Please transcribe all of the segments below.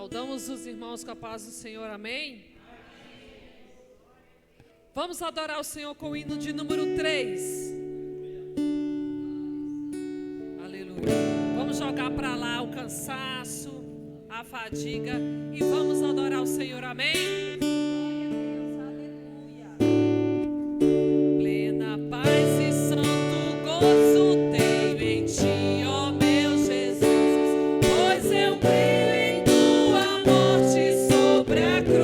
Saudamos os irmãos com a paz do Senhor, amém? Vamos adorar o Senhor com o hino de número 3. Aleluia. Vamos jogar para lá o cansaço, a fadiga e vamos adorar o Senhor, amém? Plena paz e santo gozo tenho em ti, ó meu Jesus, pois eu creio em tua morte sobre a cruz.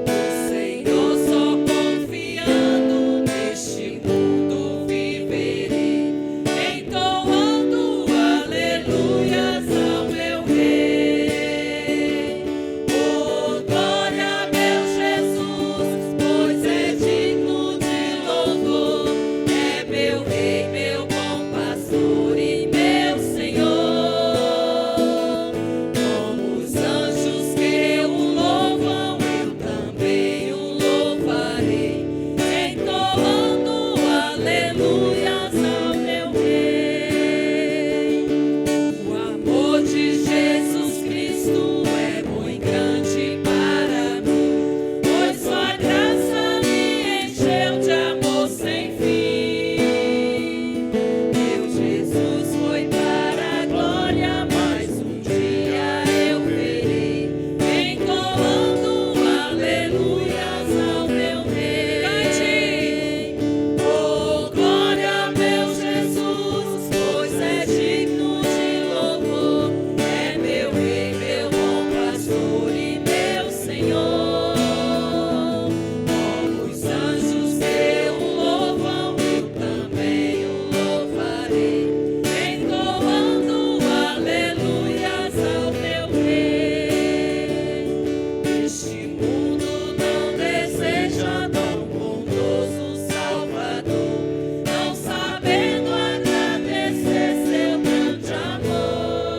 No Senhor só confiando neste mundo viverei, entoando aleluias ao meu Rei. Oh, glória a meu Jesus, pois é digno de louvor, é meu Rei, meu bom pastor e meu Senhor. Como os anjos que o louvam, eu também o louvarei, entoando aleluias ao meu Rei. O amor de Jesus Cristo é muito grande para mim, pois sua graça me encheu de amor sem fim. Meu Jesus foi para a glória, mas um dia eu verei, entoando aleluias ao meu Rei. Oh, glória a meu Jesus, pois é digno de louvor, é meu Rei, meu bom pastor e meu Senhor. Como os anjos que o louvam, eu também o louvarei, entoando aleluias ao meu Rei. Este mundo não deseja tão bondoso Salvador, não sabendo agradecer seu grande amor.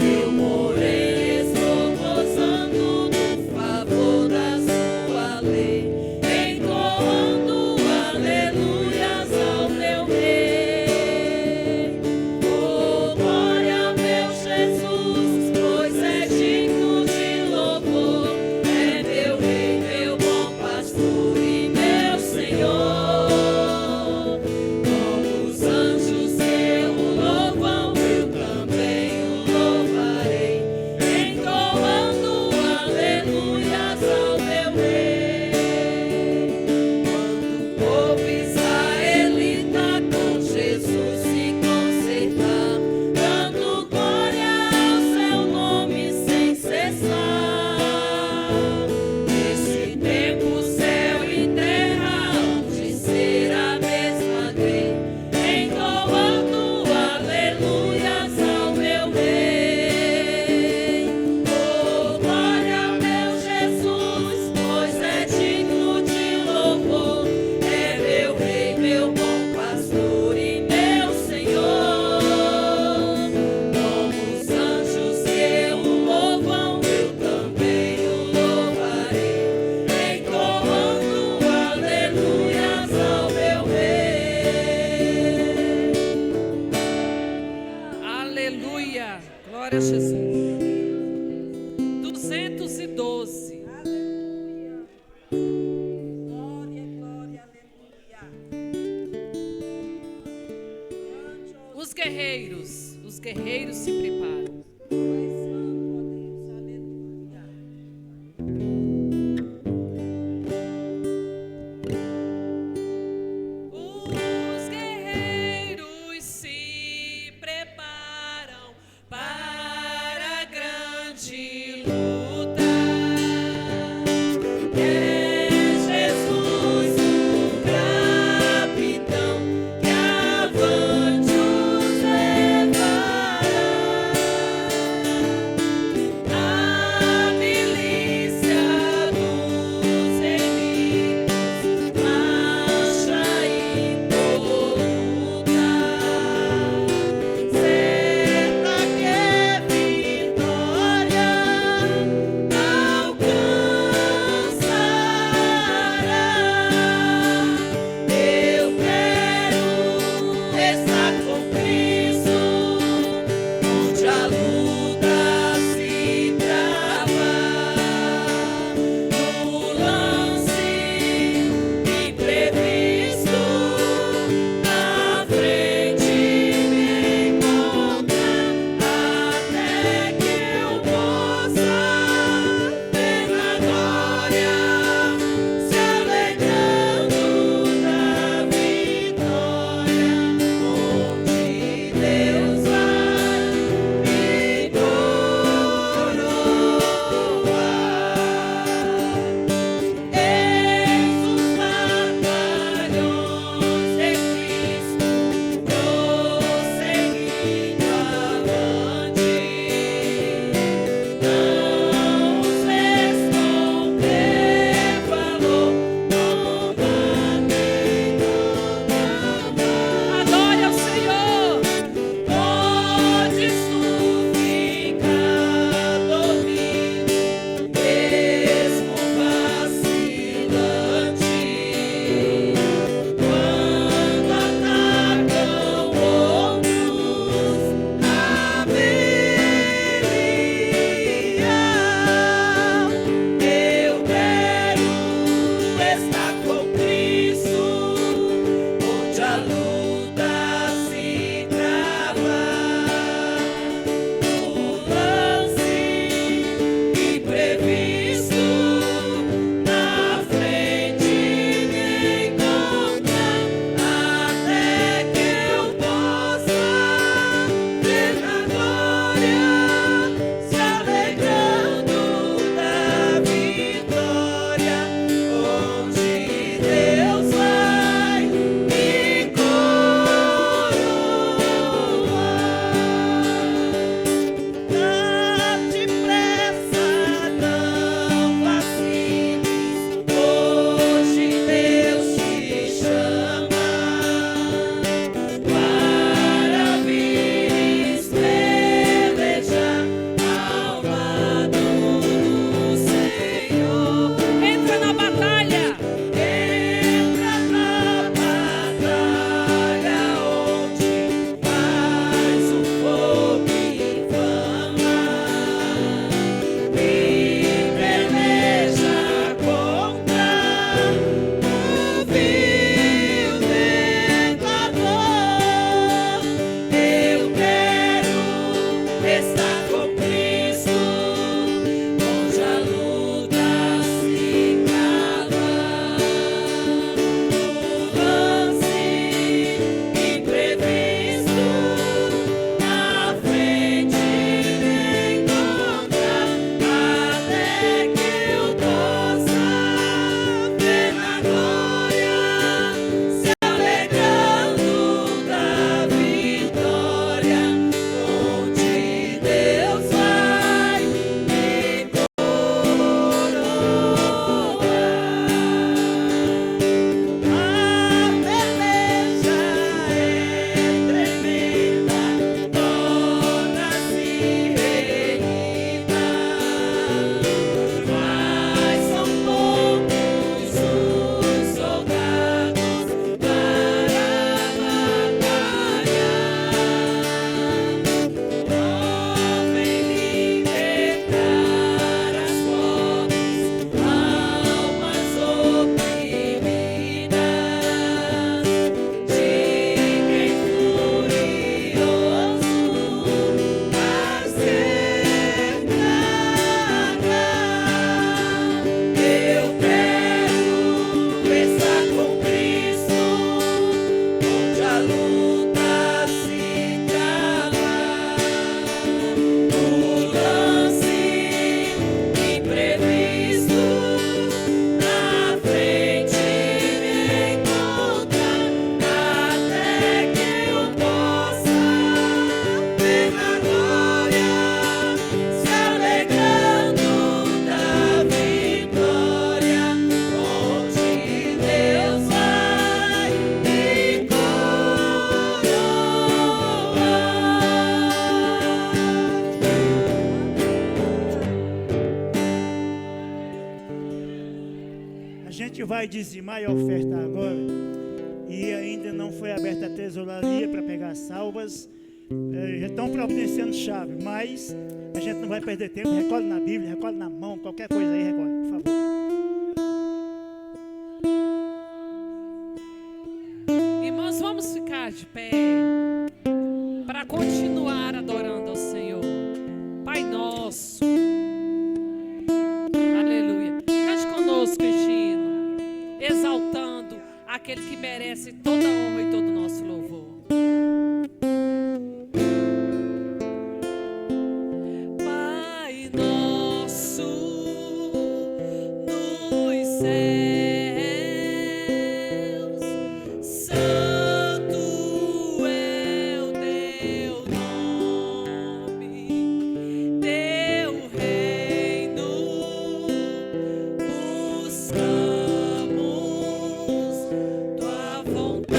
Eu, porém, estou gozando do favor da sua lei, entoando aleluias ao meu Rei. Oh, glória a meu Jesus, pois é digno de louvor, é meu Rei, meu bom pastor e meu Senhor. Como os anjos que o louvam, eu também o louvarei, entoando aleluias ao meu Rei. Quando o povo israelita com Jesus se consertar, dando glória ao seu nome sem cessar, nesse tempo céu e terra hão de ser a mesma lei, entoando aleluias ao meu Rei. Oh, glória a meu Jesus, pois é digno de louvor, é meu Rei, meu bom pastor e meu Senhor. Como os anjos que o louvam, eu também o louvarei, entoando aleluias ao meu Rei. Aleluia, glória a Jesus. 212. Aleluia. Glória, glória, aleluia. Os guerreiros se preparam. Pai santo, ó Deus, aleluia. Os guerreiros se preparam para a grande luta. É Jesus o capitão que avante os levará. A milícia dos inimigos marcha em todo lugar. Certa que é vitória gente vai dizimar e ofertar agora, e ainda não foi aberta a tesouraria para pegar salvas, já estão providenciando chave, mas a gente não vai perder tempo. Recolhe na Bíblia, recolhe na mão, qualquer coisa aí, recolhe, por favor. Irmãos, vamos ficar de pé para continuar adorando ao Senhor. Pai nosso, aleluia. Cante conosco, Cristina, exaltando aquele que merece toda a honra e todo o nosso louvor. Pai nosso nos céus, santo é o teu nome, teu reino buscamos, tua vontade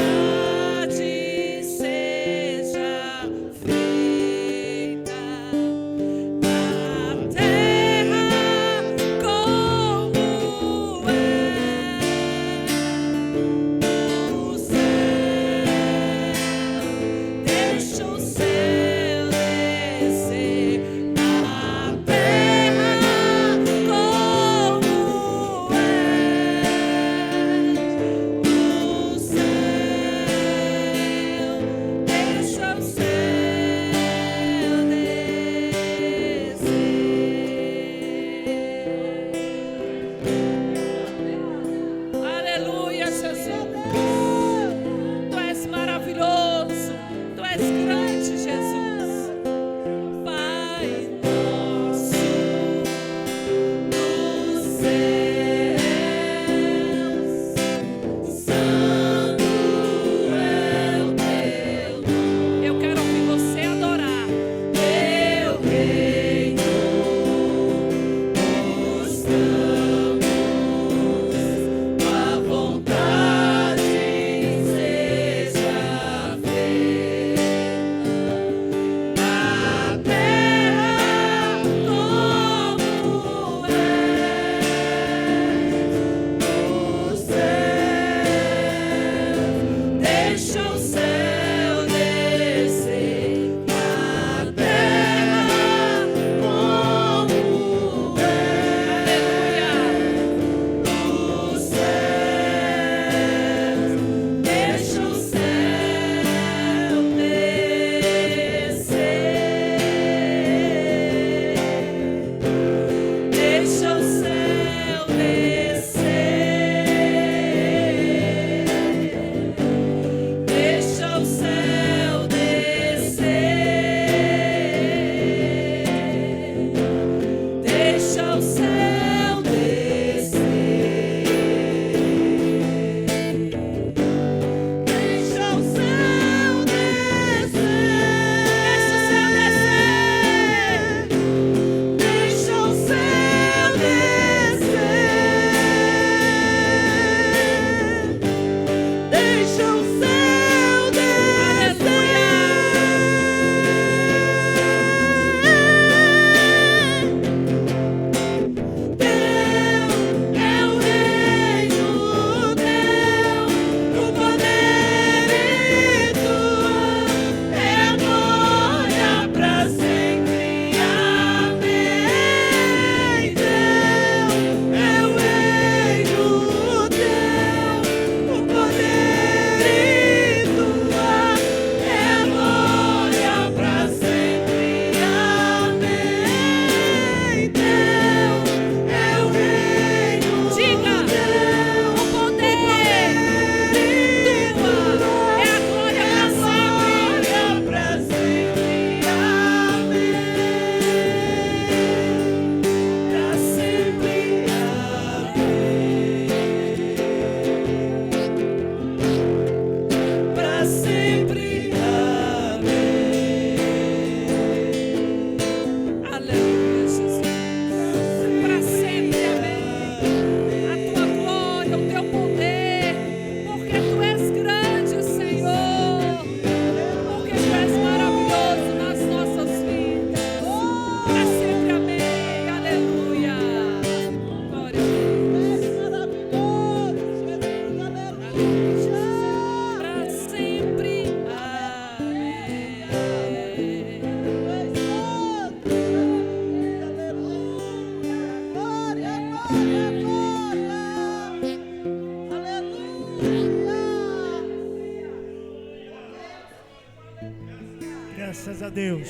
a Deus.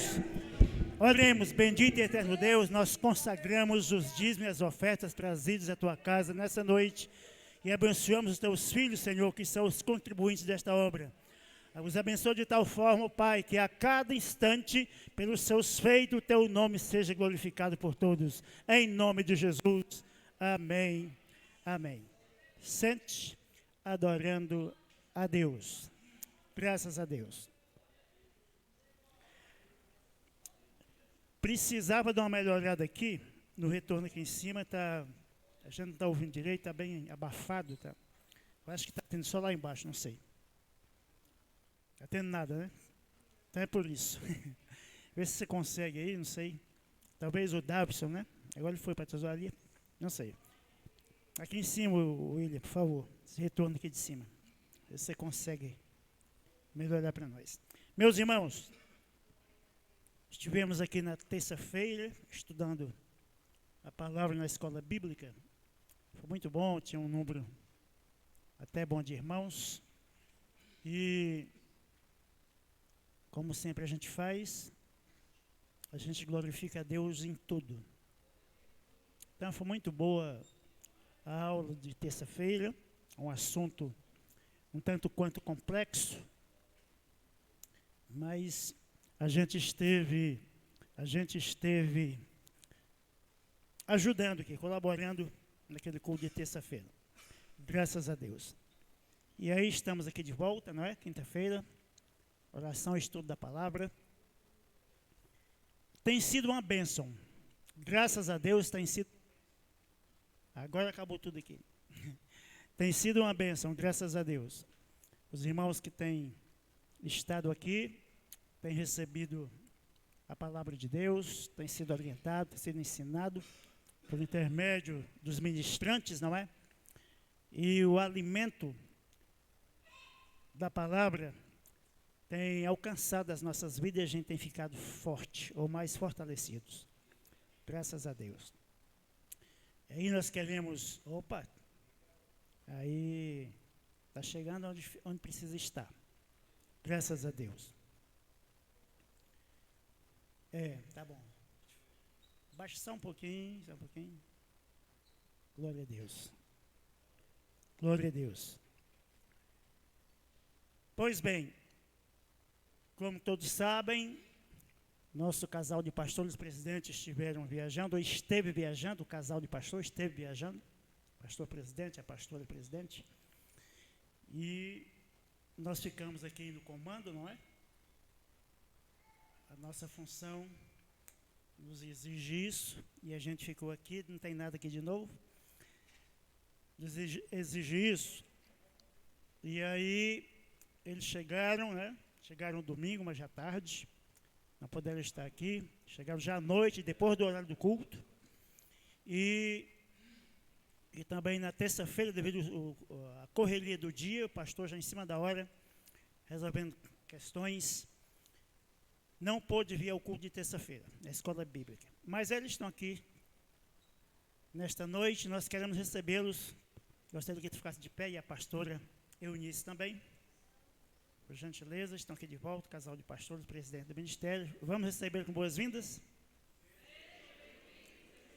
Oremos, bendito e eterno Deus, nós consagramos os dízimos e as ofertas trazidos à tua casa nessa noite e abençoamos os teus filhos, Senhor, que são os contribuintes desta obra. Os abençoe de tal forma, Pai, que a cada instante, pelos seus feitos, o teu nome seja glorificado por todos. Em nome de Jesus. Amém. Amém. Sente adorando a Deus. Graças a Deus. Precisava dar uma melhorada aqui, no retorno aqui em cima, a gente não está ouvindo direito, está bem abafado. Tá? Eu acho que está tendo só lá embaixo, não sei. Está tendo nada, né? Então é por isso. Vê se você consegue aí, não sei. Talvez o Davison, né? Agora ele foi para a tesouraria, não sei. Aqui em cima, William, por favor, esse retorno aqui de cima. Vê se você consegue melhorar para nós. Meus irmãos, estivemos aqui na terça-feira, estudando a palavra na escola bíblica. Foi muito bom, tinha um número até bom de irmãos. E, como sempre a gente faz, a gente glorifica a Deus em tudo. Então foi muito boa a aula de terça-feira, um assunto um tanto quanto complexo, mas a gente esteve ajudando aqui, colaborando naquele culto de terça-feira. Graças a Deus. E aí estamos aqui de volta, não é? Quinta-feira, oração e estudo da palavra. Tem sido uma bênção. Graças a Deus tem sido. Agora acabou tudo aqui. Tem sido uma bênção, graças a Deus. Os irmãos que têm estado aqui, têm recebido a palavra de Deus, têm sido orientados, têm sido ensinados por intermédio dos ministrantes, não é? E o alimento da palavra tem alcançado as nossas vidas e a gente tem ficado forte, ou mais fortalecidos. Graças a Deus. E aí nós queremos, aí está chegando onde precisa estar. Graças a Deus. Tá bom. Baixa só um pouquinho, Glória a Deus. Glória a Deus. Pois bem, como todos sabem, nosso casal de pastores presidentes estiveram viajando, ou esteve viajando, o casal de pastores esteve viajando, pastor presidente, a pastora presidente, e nós ficamos aqui no comando, não é? A nossa função nos exige isso, e a gente ficou aqui, não tem nada aqui de novo, nos exige isso, e aí eles chegaram, né? Chegaram domingo, mas já tarde, não puderam estar aqui, chegaram já à noite, depois do horário do culto, e também na terça-feira, devido à correria do dia, o pastor já em cima da hora, resolvendo questões, não pôde vir ao culto de terça-feira, na escola bíblica. Mas eles estão aqui, nesta noite, nós queremos recebê-los, gostaria que ficasse de pé, e a pastora Eunice também. Por gentileza, estão aqui de volta, casal de pastores, presidente do ministério. Vamos recebê-los com boas-vindas?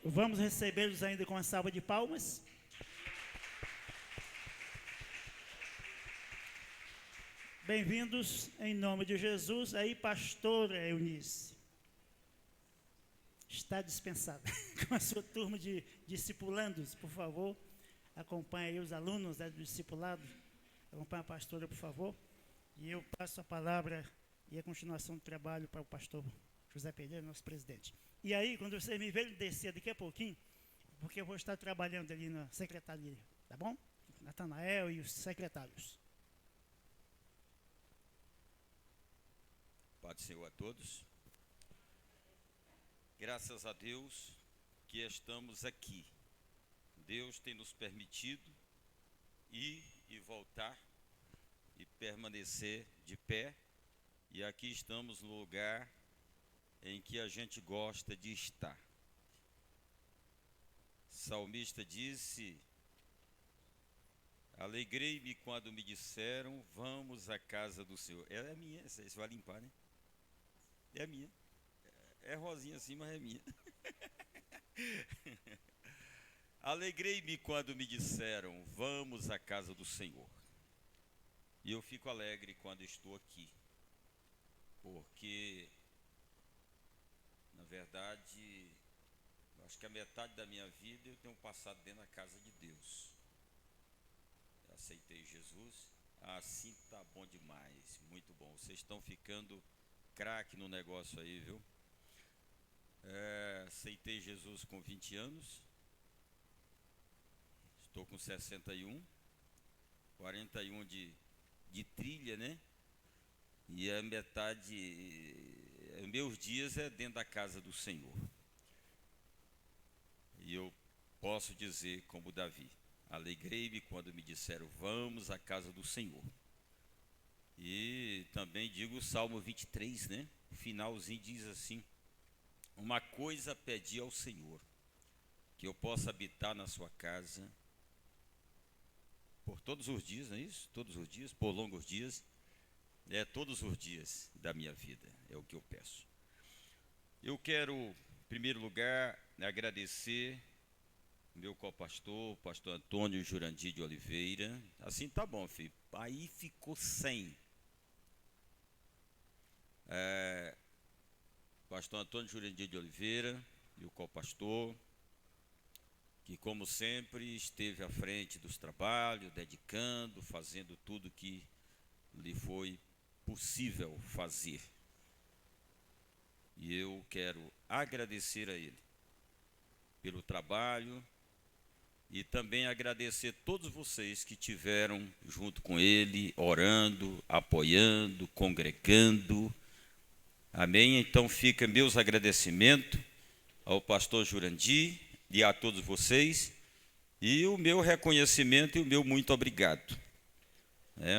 Vamos recebê-los ainda com uma salva de palmas. Bem-vindos em nome de Jesus. Aí, pastora Eunice, está dispensada com a sua turma de discipulandos, por favor. Acompanhe aí os alunos do discipulado. Acompanhe a pastora, por favor. E eu passo a palavra e a continuação do trabalho para o pastor José Pereira, nosso presidente. E aí, quando vocês me verem descer daqui a pouquinho, porque eu vou estar trabalhando ali na secretaria, tá bom? Natanael e os secretários. Paz do Senhor a todos. Graças a Deus que estamos aqui. Deus tem nos permitido ir e voltar e permanecer de pé, e aqui estamos no lugar em que a gente gosta de estar. O salmista disse: alegrei-me quando me disseram, vamos à casa do Senhor. Ela é minha, você vai limpar, né? É minha. É rosinha assim, mas é minha. Alegrei-me quando me disseram, vamos à casa do Senhor. E eu fico alegre quando estou aqui. Porque, na verdade, eu acho que a metade da minha vida eu tenho passado dentro da casa de Deus. Eu aceitei Jesus. Assim tá bom demais, muito bom. Vocês estão ficando craque no negócio aí, viu? Aceitei Jesus com 20 anos. Estou com 61. 41 de trilha, né? E a metade, meus dias é dentro da casa do Senhor. E eu posso dizer como Davi, alegrei-me quando me disseram, vamos à casa do Senhor. E também digo o Salmo 23, né? O finalzinho diz assim, uma coisa pedi ao Senhor, que eu possa habitar na sua casa por todos os dias, não é isso? Todos os dias, por longos dias, todos os dias da minha vida, é o que eu peço. Eu quero, em primeiro lugar, agradecer meu co-pastor, pastor Antônio Jurandir de Oliveira. Assim tá bom, filho. Aí ficou 100. Pastor Antônio Jurandir de Oliveira, meu co-pastor, que como sempre esteve à frente dos trabalhos, dedicando, fazendo tudo que lhe foi possível fazer. E eu quero agradecer a ele pelo trabalho e também agradecer todos vocês que tiveram junto com ele, orando, apoiando, congregando. Amém? Então fica meus agradecimentos ao pastor Jurandir e a todos vocês, e o meu reconhecimento e o meu muito obrigado.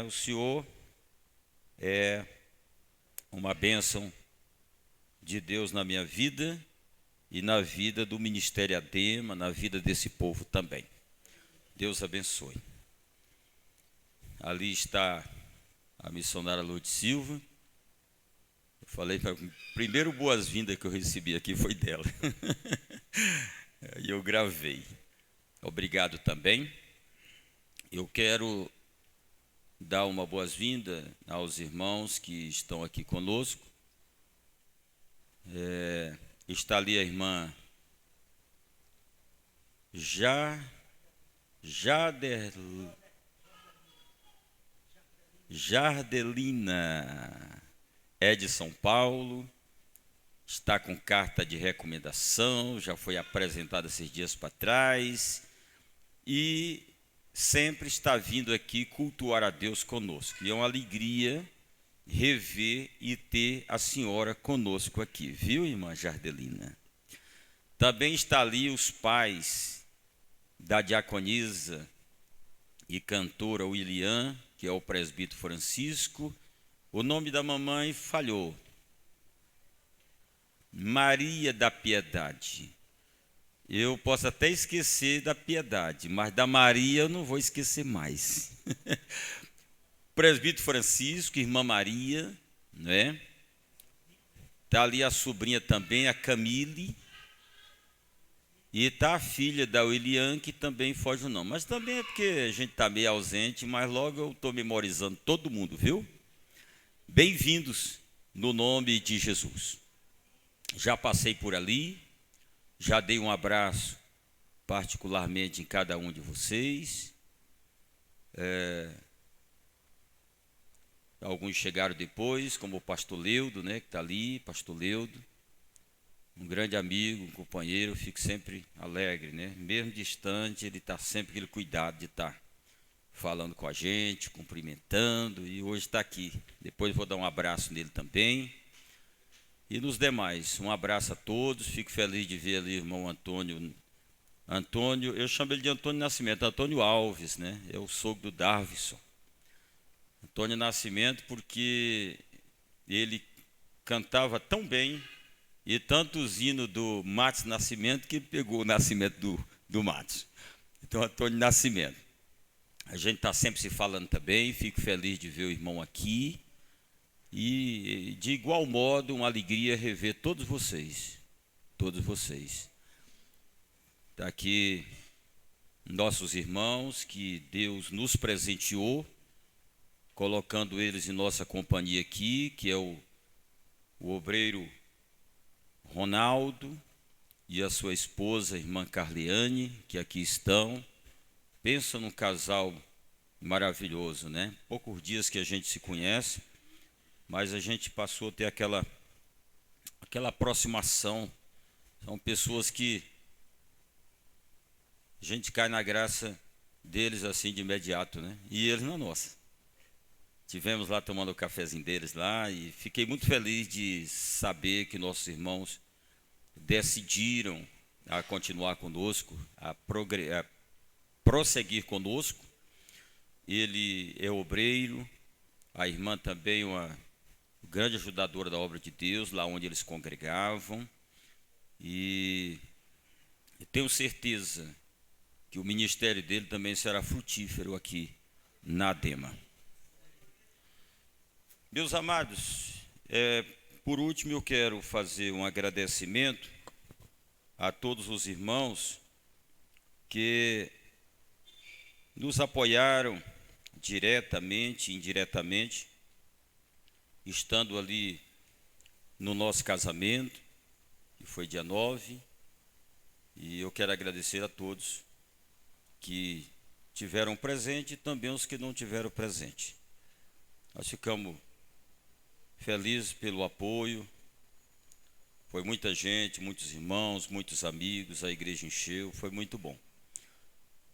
O senhor é uma bênção de Deus na minha vida e na vida do Ministério Adema, na vida desse povo também. Deus abençoe. Ali está a missionária Lourdes Silva. Eu falei, primeiro boas-vindas que eu recebi aqui foi dela. E eu gravei. Obrigado também. Eu quero dar uma boas-vinda aos irmãos que estão aqui conosco. Está ali a irmã Jardelina, é de São Paulo. Está com carta de recomendação, já foi apresentada esses dias para trás, e sempre está vindo aqui cultuar a Deus conosco. E é uma alegria rever e ter a senhora conosco aqui, viu, irmã Jardelina? Também está ali os pais da diaconisa e cantora William, que é o presbítero Francisco. O nome da mamãe falhou. Maria da Piedade. Eu posso até esquecer da Piedade, mas da Maria eu não vou esquecer mais. Presbítero Francisco, irmã Maria, né? Está ali a sobrinha também, a Camille. E está a filha da William, que também foge o nome. Mas também é porque a gente está meio ausente, mas logo eu estou memorizando todo mundo, viu? Bem-vindos no nome de Jesus. Já passei por ali, já dei um abraço particularmente em cada um de vocês. Alguns chegaram depois, como o pastor Leudo, né, que está ali, pastor Leudo, um grande amigo, um companheiro. Eu fico sempre alegre, né? Mesmo distante, ele está sempre com aquele cuidado de estar falando com a gente, cumprimentando, e hoje está aqui. Depois vou dar um abraço nele também. E nos demais, um abraço a todos. Fico feliz de ver ali o irmão Antônio, eu chamo ele de Antônio Nascimento, Antônio Alves, né? É o sogro do Darvison. Antônio Nascimento, porque ele cantava tão bem, e tantos hinos do Matos Nascimento, que pegou o nascimento do Matos. Então, Antônio Nascimento. A gente está sempre se falando também, fico feliz de ver o irmão aqui. E, de igual modo, uma alegria rever todos vocês. Todos vocês. Está aqui nossos irmãos que Deus nos presenteou, colocando eles em nossa companhia aqui, que é o obreiro Ronaldo e a sua esposa, a irmã Carliane, que aqui estão. Pensa num casal maravilhoso, né? Poucos dias que a gente se conhece, mas a gente passou a ter aquela aproximação. São pessoas que a gente cai na graça deles assim de imediato, né? E eles na nossa. Tivemos lá tomando o cafezinho deles lá e fiquei muito feliz de saber que nossos irmãos decidiram a continuar conosco, a prosseguir conosco. Ele é obreiro, a irmã também uma grande ajudadora da obra de Deus, lá onde eles congregavam. E tenho certeza que o ministério dele também será frutífero aqui na ADEMA. Meus amados, por último eu quero fazer um agradecimento a todos os irmãos que nos apoiaram diretamente e indiretamente, estando ali no nosso casamento, que foi dia 9, e eu quero agradecer a todos que tiveram presente e também os que não tiveram presente. Nós ficamos felizes pelo apoio, foi muita gente, muitos irmãos, muitos amigos, a igreja encheu, foi muito bom.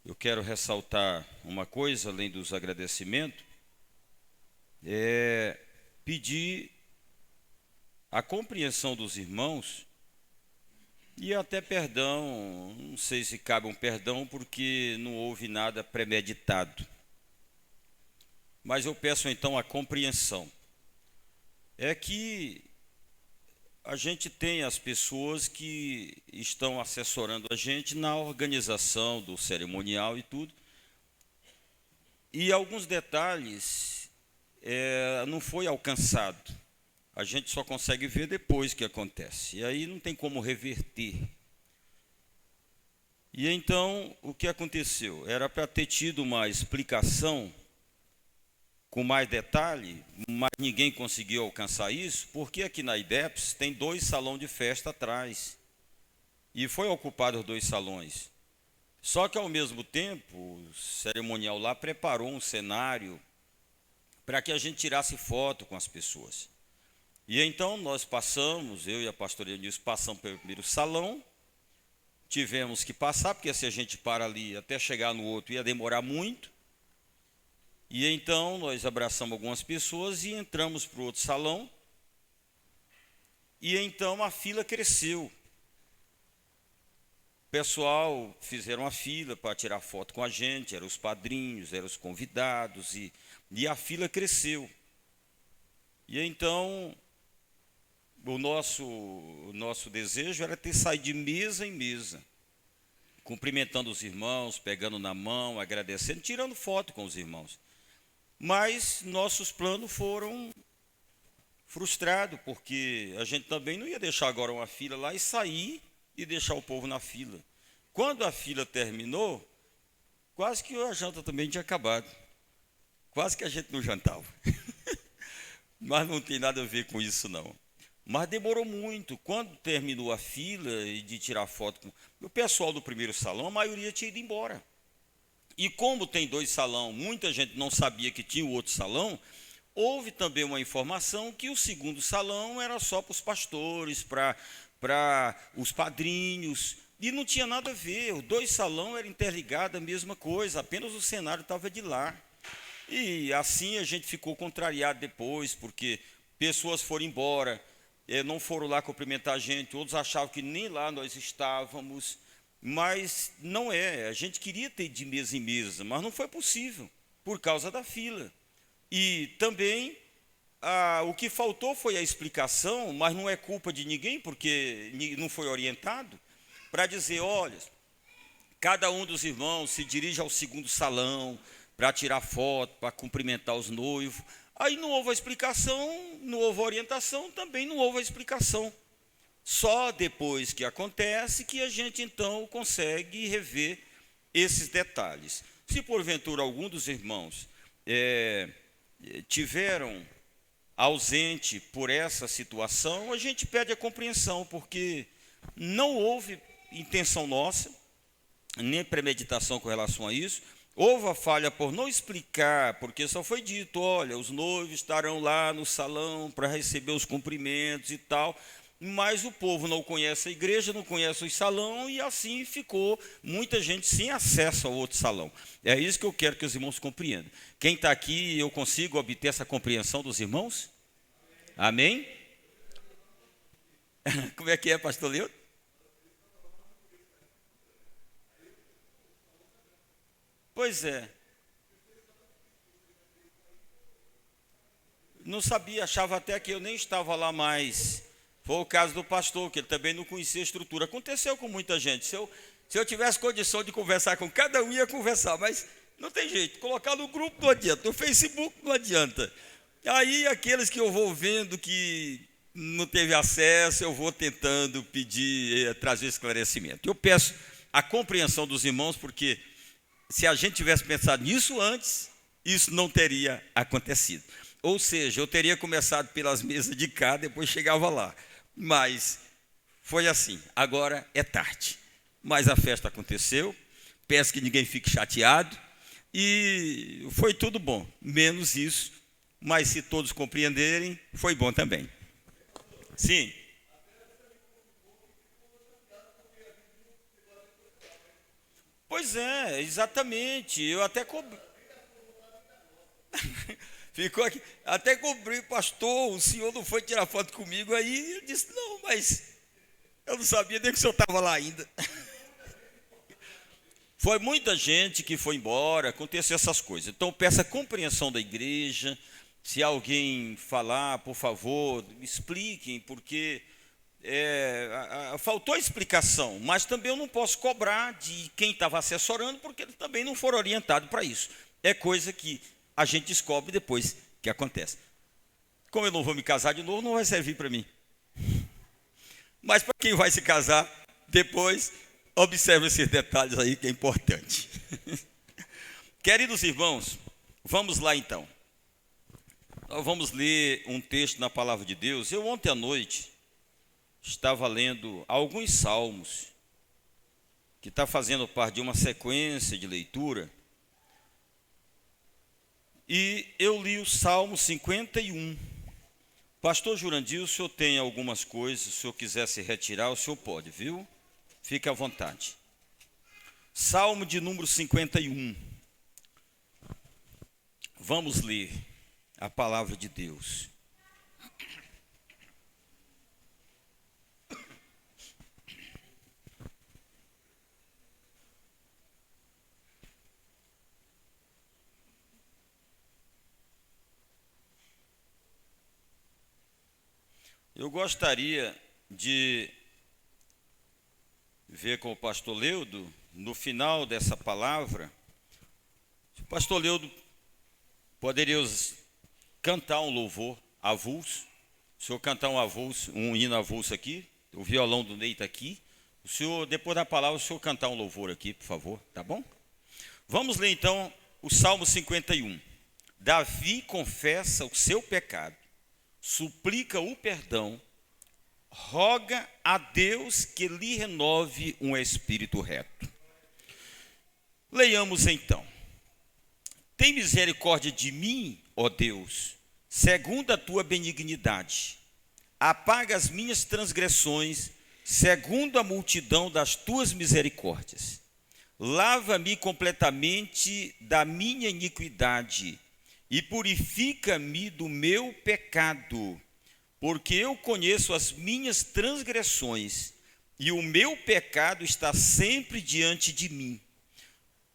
Eu quero ressaltar uma coisa, além dos agradecimentos, pedir a compreensão dos irmãos e até perdão, não sei se cabe um perdão, porque não houve nada premeditado. Mas eu peço então a compreensão. É que a gente tem as pessoas que estão assessorando a gente na organização do cerimonial e tudo. E alguns detalhes não foi alcançado. A gente só consegue ver depois que acontece. E aí não tem como reverter. E então, o que aconteceu? Era para ter tido uma explicação com mais detalhe, mas ninguém conseguiu alcançar isso, porque aqui na IDEPS tem 2 salões de festa atrás. E foi ocupado os 2 salões. Só que, ao mesmo tempo, o cerimonial lá preparou um cenário para que a gente tirasse foto com as pessoas. E então nós passamos, eu e a pastora Eunice passamos pelo primeiro salão, tivemos que passar, porque se a gente para ali até chegar no outro ia demorar muito. E então nós abraçamos algumas pessoas e entramos para o outro salão. E então a fila cresceu. O pessoal fizeram a fila para tirar foto com a gente, eram os padrinhos, eram os convidados, e a fila cresceu. E então o nosso desejo era ter saído de mesa em mesa, cumprimentando os irmãos, pegando na mão, agradecendo, tirando foto com os irmãos. Mas nossos planos foram frustrados, porque a gente também não ia deixar agora uma fila lá e sair e deixar o povo na fila. Quando a fila terminou, quase que a janta também tinha acabado. Quase que a gente não jantava. Mas não tem nada a ver com isso, não. Mas demorou muito. Quando terminou a fila e de tirar foto, o pessoal do primeiro salão, a maioria tinha ido embora. E como tem 2 salões, muita gente não sabia que tinha o outro salão, houve também uma informação que o segundo salão era só para os pastores, para os padrinhos, e não tinha nada a ver. Os 2 salões eram interligados, a mesma coisa, apenas o cenário estava de lá. E assim a gente ficou contrariado depois, porque pessoas foram embora, não foram lá cumprimentar a gente, outros achavam que nem lá nós estávamos. Mas não é, a gente queria ter de mesa em mesa, mas não foi possível, por causa da fila. E também, o que faltou foi a explicação, mas não é culpa de ninguém, porque não foi orientado, para dizer, olha, cada um dos irmãos se dirige ao segundo salão, para tirar foto, para cumprimentar os noivos. Aí não houve a explicação, não houve a orientação, também não houve a explicação. Só depois que acontece que a gente então consegue rever esses detalhes. Se porventura algum dos irmãos tiveram ausente por essa situação, a gente pede a compreensão, porque não houve intenção nossa, nem premeditação com relação a isso. Houve a falha por não explicar, porque só foi dito, olha, os noivos estarão lá no salão para receber os cumprimentos e tal, mas o povo não conhece a igreja, não conhece o salão, e assim ficou muita gente sem acesso ao outro salão. É isso que eu quero que os irmãos compreendam. Quem está aqui, eu consigo obter essa compreensão dos irmãos? Amém? Como é que é, pastor Leo? Pois é. Não sabia, achava até que eu nem estava lá mais. Foi o caso do pastor, que ele também não conhecia a estrutura. Aconteceu com muita gente. Se eu tivesse condição de conversar com cada um, ia conversar, mas não tem jeito. Colocar no grupo não adianta, no Facebook não adianta. Aí aqueles que eu vou vendo que não teve acesso, eu vou tentando pedir, trazer esclarecimento. Eu peço a compreensão dos irmãos, porque se a gente tivesse pensado nisso antes, isso não teria acontecido. Ou seja, eu teria começado pelas mesas de cá, depois chegava lá. Mas foi assim, agora é tarde. Mas a festa aconteceu, peço que ninguém fique chateado, e foi tudo bom, menos isso. Mas se todos compreenderem, foi bom também. Sim. Pois é, exatamente. Eu até cobri. Ficou aqui. Até cobri, pastor, o senhor não foi tirar foto comigo. Aí eu disse, não, mas eu não sabia nem que o senhor estava lá ainda. Foi muita gente que foi embora, aconteceu essas coisas. Então peço a compreensão da igreja. Se alguém falar, por favor, expliquem, porque faltou a explicação, mas também eu não posso cobrar de quem estava assessorando, porque eles também não foram orientados para isso. É coisa que a gente descobre depois que acontece. Como eu não vou me casar de novo, não vai servir para mim. Mas para quem vai se casar depois, observe esses detalhes aí que é importante. Queridos irmãos, vamos lá então. Nós vamos ler um texto na palavra de Deus. Eu ontem à noite estava lendo alguns salmos, que está fazendo parte de uma sequência de leitura, e eu li o Salmo 51. Pastor Jurandir, o senhor tem algumas coisas, se o senhor quiser se retirar, o senhor pode, viu? Fique à vontade. Salmo de número 51. Vamos ler a palavra de Deus. Eu gostaria de ver com o pastor Leudo, no final dessa palavra, se o pastor Leudo poderia cantar um louvor avulso. O senhor cantar um hino avulso aqui, o violão do Ney está aqui. O senhor, depois da palavra, o senhor cantar um louvor aqui, por favor, tá bom? Vamos ler então o Salmo 51. Davi confessa o seu pecado, suplica o perdão, roga a Deus que lhe renove um espírito reto. Leiamos então. Tem misericórdia de mim, ó Deus, segundo a tua benignidade. Apaga as minhas transgressões, segundo a multidão das tuas misericórdias. Lava-me completamente da minha iniquidade e purifica-me do meu pecado, porque eu conheço as minhas transgressões e o meu pecado está sempre diante de mim.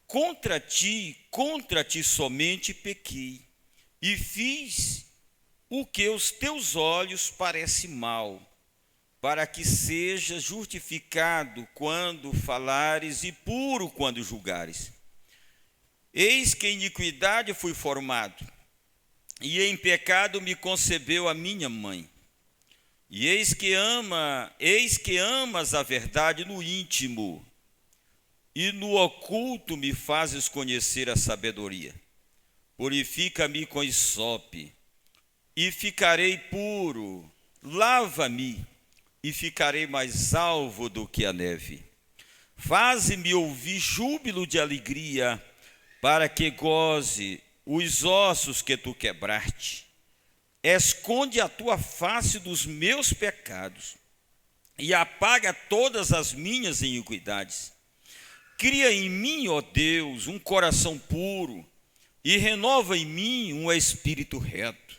Contra ti somente pequei e fiz o que os teus olhos parece mal, para que sejas justificado quando falares e puro quando julgares. Eis que em iniquidade fui formado, e em pecado me concebeu a minha mãe. E eis que amas a verdade no íntimo, e no oculto me fazes conhecer a sabedoria. Purifica-me com hisope, e ficarei puro. Lava-me, e ficarei mais alvo do que a neve. Faze-me ouvir júbilo de alegria, para que goze os ossos que tu quebraste. Esconde a tua face dos meus pecados, e apaga todas as minhas iniquidades. Cria em mim, ó Deus, um coração puro, e renova em mim um espírito reto.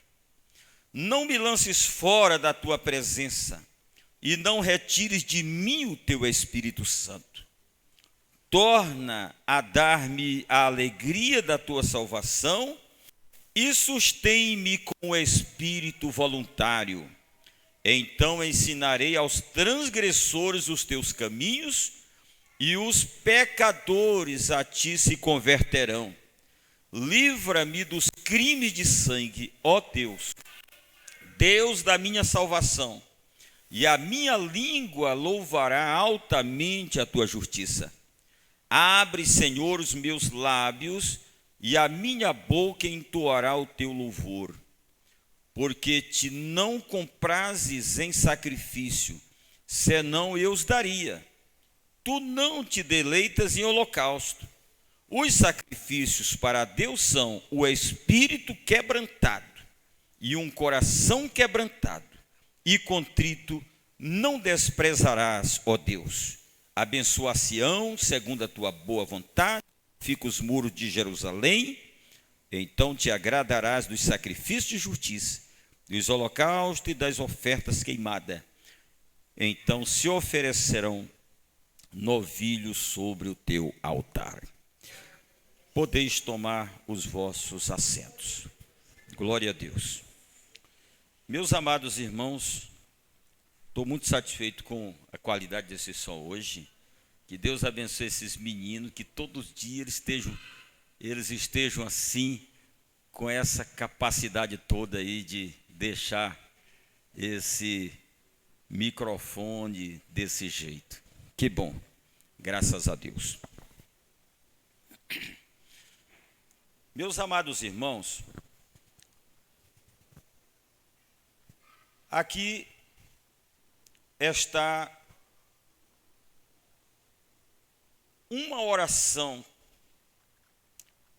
Não me lances fora da tua presença, e não retires de mim o teu Espírito Santo. Torna a dar-me a alegria da tua salvação, e sustém-me com o espírito voluntário. Então ensinarei aos transgressores os teus caminhos, e os pecadores a ti se converterão. Livra-me dos crimes de sangue, ó Deus, Deus da minha salvação, e a minha língua louvará altamente a tua justiça. Abre, Senhor, os meus lábios, e a minha boca entoará o teu louvor. Porque te não comprazes em sacrifício, senão eu os daria. Tu não te deleitas em holocausto. Os sacrifícios para Deus são o espírito quebrantado e um coração quebrantado e contrito não desprezarás, ó Deus. Abençoa Sião segundo a tua boa vontade, fica os muros de Jerusalém, então te agradarás dos sacrifícios de justiça, dos holocaustos e das ofertas queimadas. Então se oferecerão novilhos sobre o teu altar. Podeis tomar os vossos assentos. Glória a Deus. Meus amados irmãos, estou muito satisfeito com a qualidade desse som hoje. Que Deus abençoe esses meninos, que todos os dias eles estejam assim, com essa capacidade toda aí de deixar esse microfone desse jeito. Que bom, graças a Deus. Meus amados irmãos, aqui está uma oração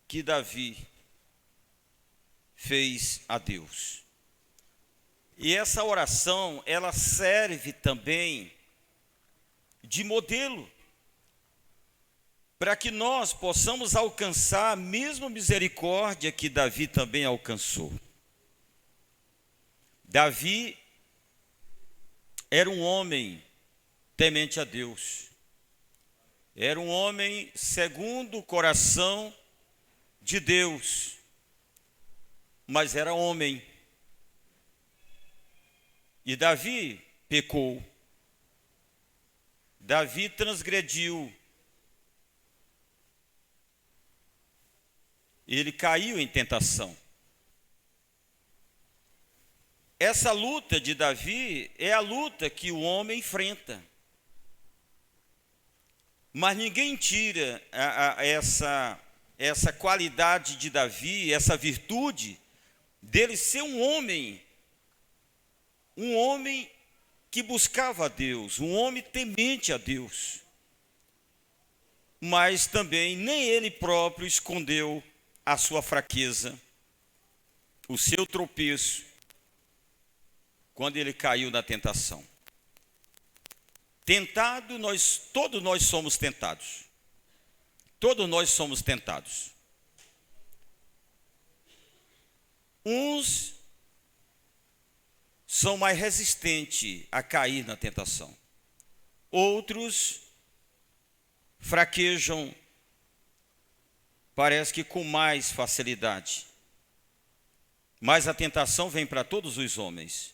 que Davi fez a Deus. E essa oração, ela serve também de modelo para que nós possamos alcançar a mesma misericórdia que Davi também alcançou. Davi era um homem temente a Deus. Era um homem segundo o coração de Deus. Mas era homem. E Davi pecou. Davi transgrediu. Ele caiu em tentação. Essa luta de Davi é a luta que o homem enfrenta. Mas ninguém tira essa qualidade de Davi, essa virtude dele ser um homem que buscava a Deus, um homem temente a Deus. Mas também nem ele próprio escondeu a sua fraqueza, o seu tropeço, quando ele caiu na tentação. Tentado, todos nós somos tentados. Todos nós somos tentados. Uns são mais resistentes a cair na tentação. Outros fraquejam, parece que com mais facilidade. Mas a tentação vem para todos os homens.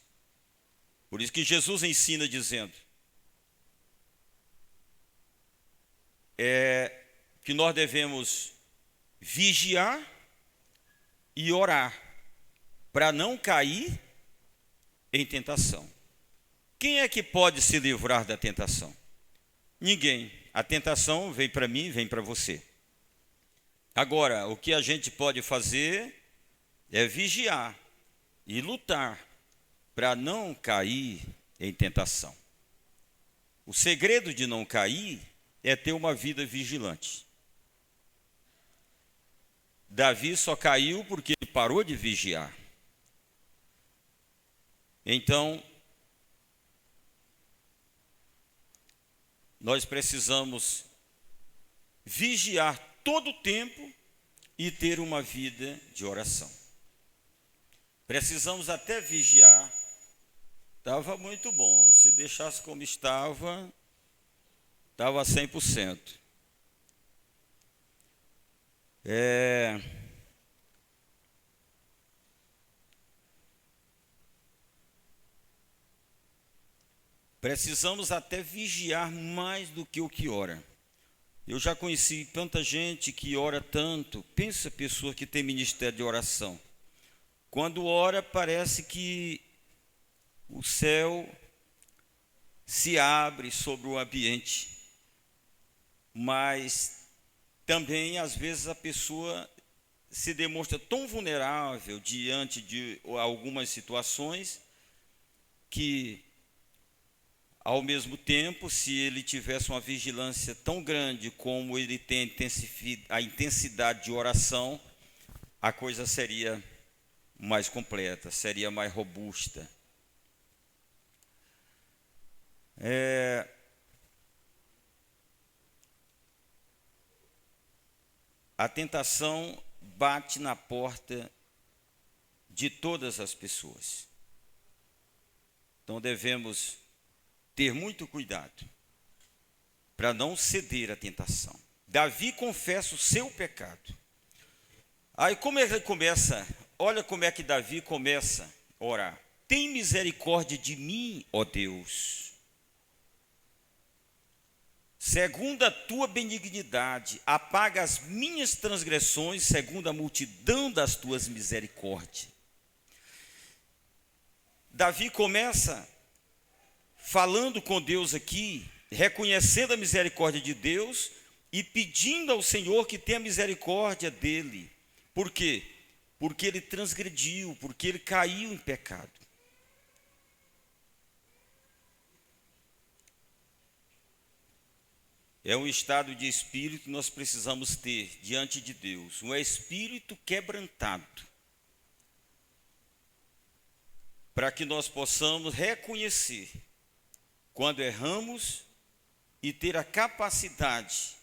Por isso que Jesus ensina dizendo que nós devemos vigiar e orar para não cair em tentação. Quem é que pode se livrar da tentação? Ninguém. A tentação vem para mim, vem para você. Agora, o que a gente pode fazer é vigiar e lutar para não cair em tentação. O segredo de não cair é ter uma vida vigilante. Davi só caiu porque ele parou de vigiar. Então, nós precisamos vigiar todo o tempo e ter uma vida de oração. Precisamos até vigiar. Estava muito bom. Se deixasse como estava 100%. Precisamos até vigiar mais do que o que ora. Eu já conheci tanta gente que ora tanto. Pensa pessoa que tem ministério de oração. Quando ora, parece que o céu se abre sobre o ambiente. Mas também, às vezes, a pessoa se demonstra tão vulnerável diante de algumas situações que, ao mesmo tempo, se ele tivesse uma vigilância tão grande como ele tem a intensidade de oração, a coisa seria mais completa, seria mais robusta. A tentação bate na porta de todas as pessoas. Então devemos ter muito cuidado para não ceder à tentação. Davi confessa o seu pecado. Aí como ele começa? Olha como é que Davi começa a orar. Tem misericórdia de mim, ó Deus. Segundo a tua benignidade, apaga as minhas transgressões, segundo a multidão das tuas misericórdias. Davi começa falando com Deus aqui, reconhecendo a misericórdia de Deus e pedindo ao Senhor que tenha misericórdia dele. Por quê? Porque ele transgrediu, porque ele caiu em pecado. É um estado de espírito que nós precisamos ter diante de Deus, um espírito quebrantado, para que nós possamos reconhecer quando erramos e ter a capacidade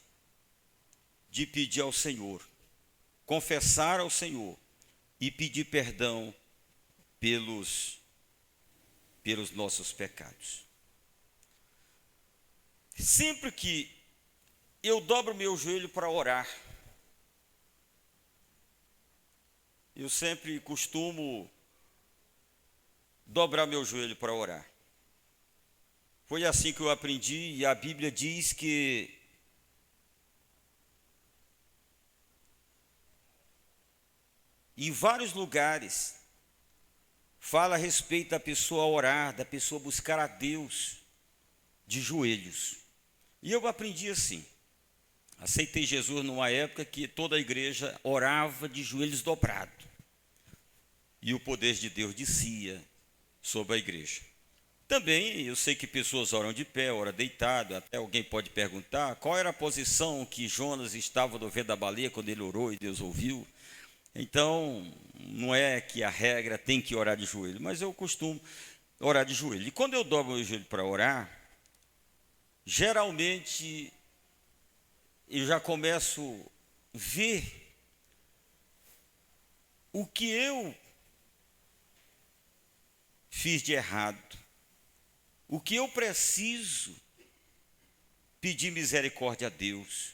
de pedir ao Senhor, confessar ao Senhor e pedir perdão pelos nossos pecados. Sempre que eu dobro meu joelho para orar, eu sempre costumo dobrar meu joelho para orar. Foi assim que eu aprendi, e a Bíblia diz que em vários lugares fala a respeito da pessoa orar, da pessoa buscar a Deus de joelhos. E eu aprendi assim. Aceitei Jesus numa época que toda a igreja orava de joelhos dobrados. E o poder de Deus descia sobre a igreja. Também eu sei que pessoas oram de pé, oram deitado. Até alguém pode perguntar qual era a posição que Jonas estava no vento da baleia quando ele orou e Deus ouviu. Então, não é que a regra tem que orar de joelho, mas eu costumo orar de joelho. E quando eu dobro o joelho para orar, geralmente eu já começo a ver o que eu fiz de errado, o que eu preciso pedir misericórdia a Deus.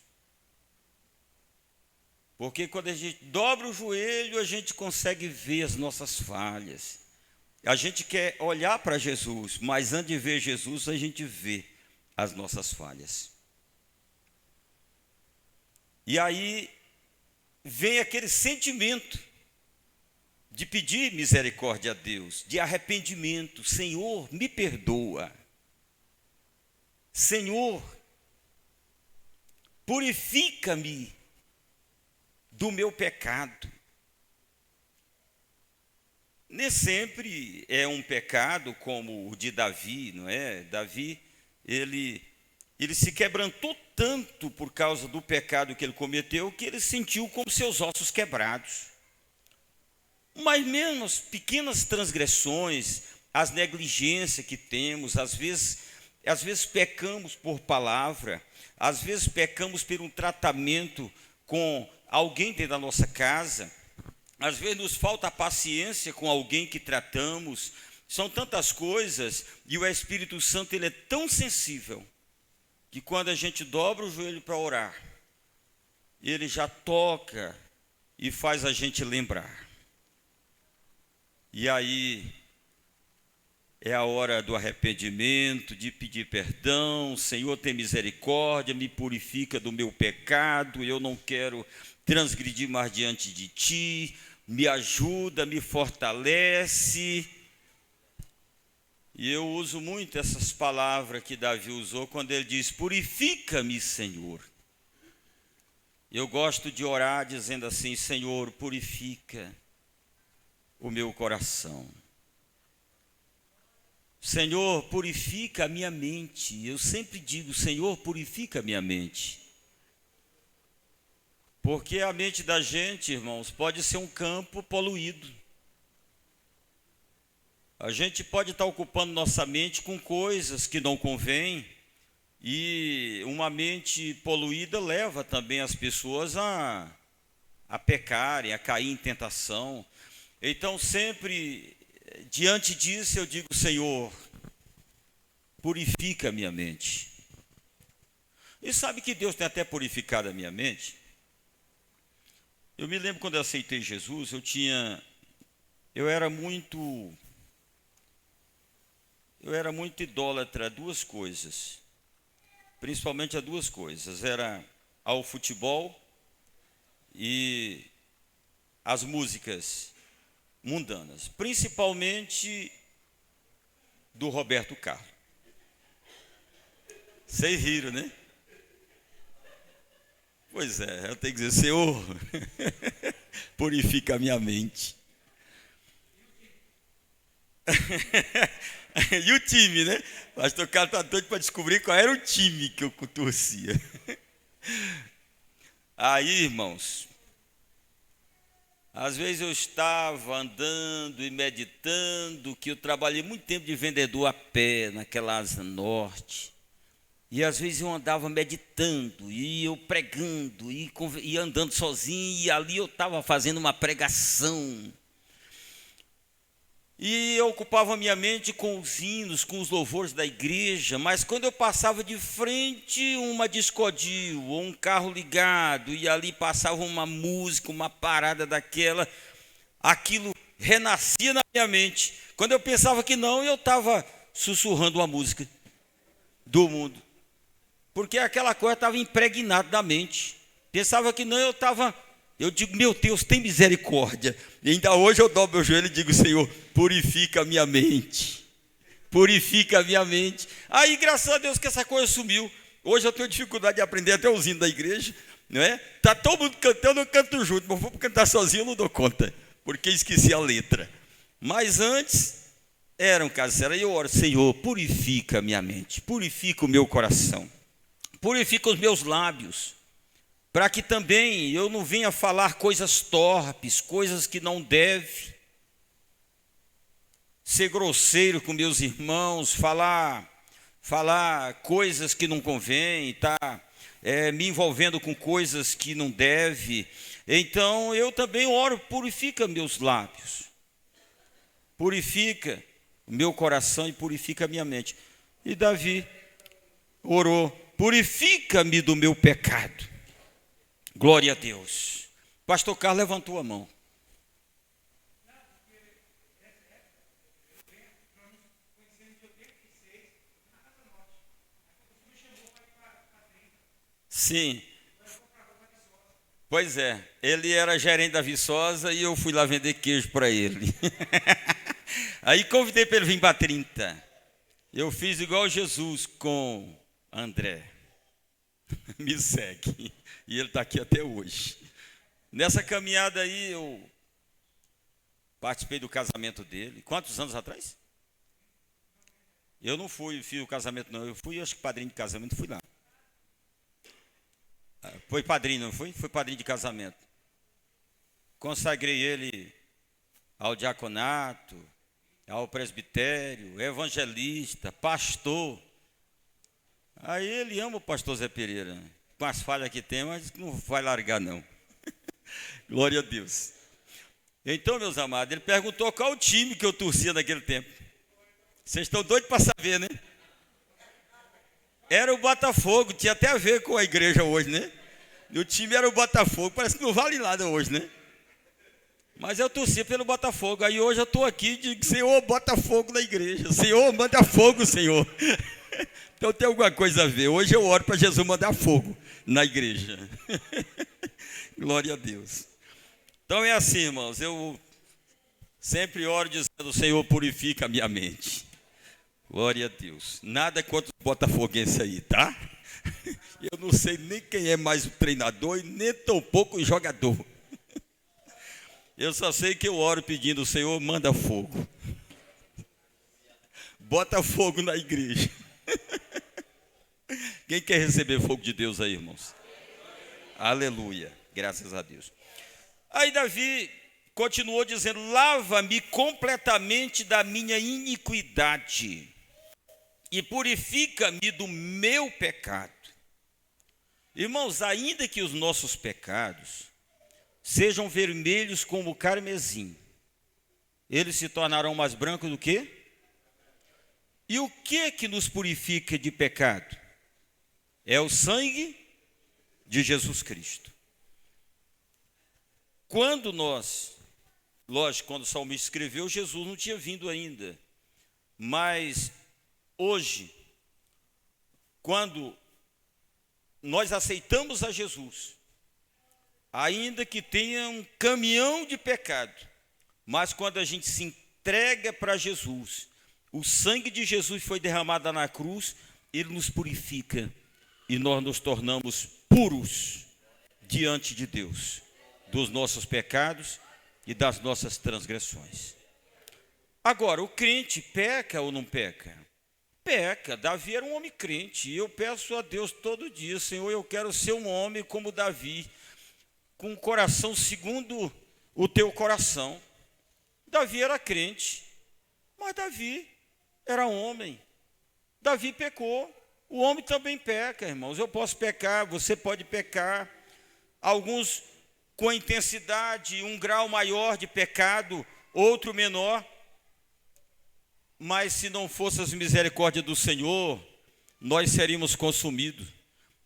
Porque quando a gente dobra o joelho, a gente consegue ver as nossas falhas. A gente quer olhar para Jesus, mas antes de ver Jesus, a gente vê as nossas falhas. E aí vem aquele sentimento de pedir misericórdia a Deus, de arrependimento. Senhor, me perdoa. Senhor, purifica-me do meu pecado. Nem sempre é um pecado como o de Davi, não é? Davi, ele se quebrantou tanto por causa do pecado que ele cometeu, que ele sentiu como seus ossos quebrados. Mas mesmo as pequenas transgressões, as negligências que temos, às vezes pecamos por palavra, às vezes pecamos por um tratamento com alguém dentro da nossa casa, às vezes nos falta paciência com alguém que tratamos. São tantas coisas, e o Espírito Santo, ele é tão sensível, que quando a gente dobra o joelho para orar, ele já toca e faz a gente lembrar. E aí é a hora do arrependimento, de pedir perdão. Senhor, tem misericórdia, me purifica do meu pecado, eu não quero transgredir mais diante de ti, me ajuda, me fortalece. E eu uso muito essas palavras que Davi usou quando ele diz: purifica-me, Senhor. Eu gosto de orar dizendo assim: Senhor, purifica o meu coração. Senhor, purifica a minha mente. Eu sempre digo: Senhor, purifica a minha mente. Porque a mente da gente, irmãos, pode ser um campo poluído. A gente pode estar ocupando nossa mente com coisas que não convêm, e uma mente poluída leva também as pessoas a pecarem, a cair em tentação. Então, sempre, diante disso, eu digo: Senhor, purifica a minha mente. E sabe que Deus tem até purificado a minha mente? Eu me lembro quando eu aceitei Jesus, eu era muito idólatra a duas coisas, principalmente a duas coisas: era ao futebol e as músicas mundanas, principalmente do Roberto Carlos. Vocês riram, né? Pois é, eu tenho que dizer: Senhor, purifica a minha mente. E o time, né? O pastor Carlos está doido para descobrir qual era o time que eu torcia. Aí, irmãos, às vezes eu estava andando e meditando, que eu trabalhei muito tempo de vendedor a pé, naquela Asa Norte. E às vezes eu andava meditando, e eu pregando, e andando sozinho, e ali eu estava fazendo uma pregação. E eu ocupava a minha mente com os hinos, com os louvores da igreja, mas quando eu passava de frente uma discodil, ou um carro ligado, e ali passava uma música, uma parada daquela, aquilo renascia na minha mente. Quando eu pensava que não, eu estava sussurrando uma música do mundo, porque aquela coisa estava impregnada na mente. Pensava que não, eu digo: meu Deus, tem misericórdia. E ainda hoje eu dobro meu joelho e digo: Senhor, purifica a minha mente. Purifica a minha mente. Aí, graças a Deus que essa coisa sumiu. Hoje eu tenho dificuldade de aprender até os hinos da igreja, não é? Está todo mundo cantando, eu canto junto, mas vou cantar sozinho, eu não dou conta, porque esqueci a letra. Mas antes, era um caso sério. Aí eu oro: Senhor, purifica a minha mente, purifica o meu coração, purifica os meus lábios, para que também eu não venha falar coisas torpes, coisas que não deve, ser grosseiro com meus irmãos, falar coisas que não convém, me envolvendo com coisas que não deve. Então eu também oro: purifica meus lábios, purifica o meu coração e purifica a minha mente. E Davi orou: purifica-me do meu pecado. Glória a Deus. Pastor Carlos levantou a mão. Sim. Pois é, ele era gerente da Viçosa e eu fui lá vender queijo para ele. Aí convidei para ele vir para 30. Eu fiz igual Jesus com André. Me segue. E ele está aqui até hoje. Nessa caminhada aí eu participei do casamento dele. Quantos anos atrás? Eu não fiz o casamento não. Eu fui, acho que padrinho de casamento, fui lá. Foi padrinho, não foi? Foi padrinho de casamento. Consagrei ele ao diaconato, ao presbitério, evangelista, pastor. Aí ele ama o pastor Zé Pereira. Com as falhas que tem, mas não vai largar não. Glória a Deus. Então, meus amados, ele perguntou qual o time que eu torcia naquele tempo. Vocês estão doidos para saber, né? Era o Botafogo, tinha até a ver com a igreja hoje, né? O time era o Botafogo, parece que não vale nada hoje, né? Mas eu torcia pelo Botafogo, aí hoje eu estou aqui e digo, Senhor, bota fogo na igreja, Senhor, manda fogo, Senhor. Então tem alguma coisa a ver, hoje eu oro para Jesus mandar fogo na igreja. Glória a Deus. Então é assim, irmãos, eu sempre oro dizendo, Senhor, purifica a minha mente. Glória a Deus. Nada contra os botafoguenses aí, tá? Eu não sei nem quem é mais o treinador e nem tão pouco o jogador. Eu só sei que eu oro pedindo, Senhor, manda fogo. Bota fogo na igreja. Quem quer receber fogo de Deus aí, irmãos? Aleluia. Graças a Deus. Aí Davi continuou dizendo, lava-me completamente da minha iniquidade e purifica-me do meu pecado. Irmãos, ainda que os nossos pecados sejam vermelhos como o carmesim, eles se tornarão mais brancos do que? E o que nos purifica de pecado? É o sangue de Jesus Cristo. Quando lógico, quando o salmista escreveu, Jesus não tinha vindo ainda. Mas hoje, quando nós aceitamos a Jesus, ainda que tenha um caminhão de pecado, mas quando a gente se entrega para Jesus, o sangue de Jesus foi derramado na cruz, ele nos purifica e nós nos tornamos puros diante de Deus, dos nossos pecados e das nossas transgressões. Agora, o crente peca ou não peca? Peca. Davi era um homem crente, e eu peço a Deus todo dia, Senhor, eu quero ser um homem como Davi, com o coração segundo o teu coração. Davi era crente, mas Davi era homem. Davi pecou. O homem também peca, irmãos. Eu posso pecar, você pode pecar. Alguns com intensidade, um grau maior de pecado, outro menor. Mas se não fosse as misericórdias do Senhor, nós seríamos consumidos.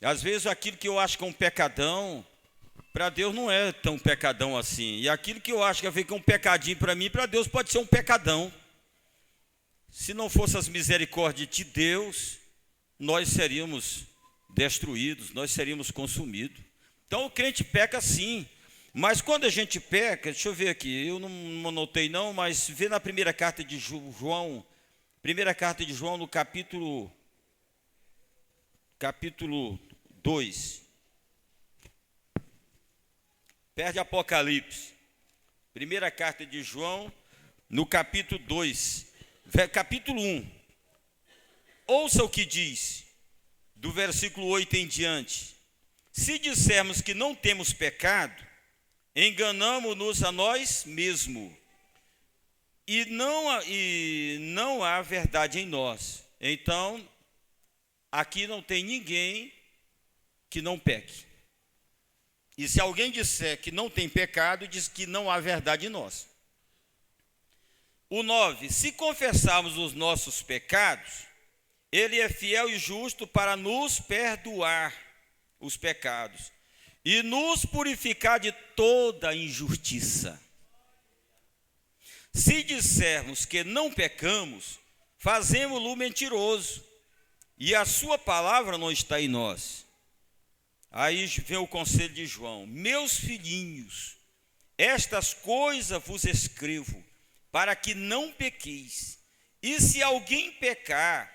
Às vezes aquilo que eu acho que é um pecadão, para Deus não é tão pecadão assim. E aquilo que eu acho que é um pecadinho para mim, para Deus pode ser um pecadão. Se não fosse as misericórdias de Deus, nós seríamos destruídos, nós seríamos consumidos. Então o crente peca sim. Mas quando a gente peca, deixa eu ver aqui, eu não anotei não, mas vê na primeira carta de João, no capítulo 2. Perde Apocalipse. Primeira carta de João, no capítulo 2, capítulo 1. Ouça o que diz, do versículo 8 em diante. Se dissermos que não temos pecado, enganamo-nos a nós mesmos, e não há verdade em nós. Então, aqui não tem ninguém que não peque. E se alguém disser que não tem pecado, diz que não há verdade em nós. O 9, se confessarmos os nossos pecados, ele é fiel e justo para nos perdoar os pecados e nos purificar de toda injustiça. Se dissermos que não pecamos, fazemo-lo mentiroso, e a sua palavra não está em nós. Aí vem o conselho de João: meus filhinhos, estas coisas vos escrevo, para que não pequeis. E se alguém pecar,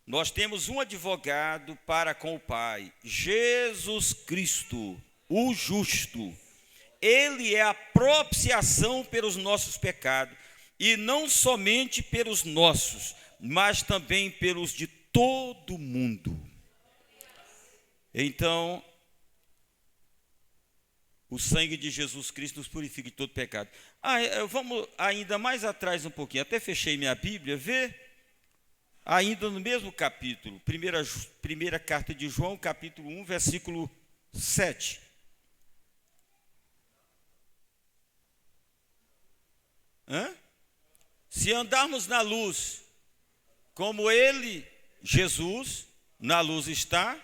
nós temos um advogado para com o Pai, Jesus Cristo, o justo. Ele é a propiciação pelos nossos pecados, e não somente pelos nossos, mas também pelos de todo mundo. Então, o sangue de Jesus Cristo nos purifica de todo pecado. Vamos ainda mais atrás um pouquinho, até fechei minha Bíblia, vê ainda no mesmo capítulo, primeira carta de João, capítulo 1, versículo 7. Se andarmos na luz, como ele, Jesus, na luz está,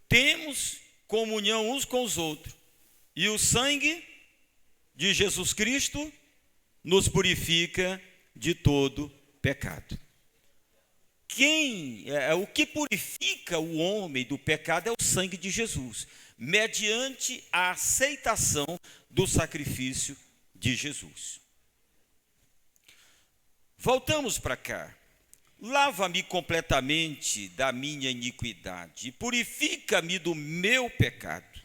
temos comunhão uns com os outros, e o sangue de Jesus Cristo nos purifica de todo pecado. O que purifica o homem do pecado é o sangue de Jesus, mediante a aceitação do sacrifício de Jesus. Voltamos para cá. Lava-me completamente da minha iniquidade e purifica-me do meu pecado.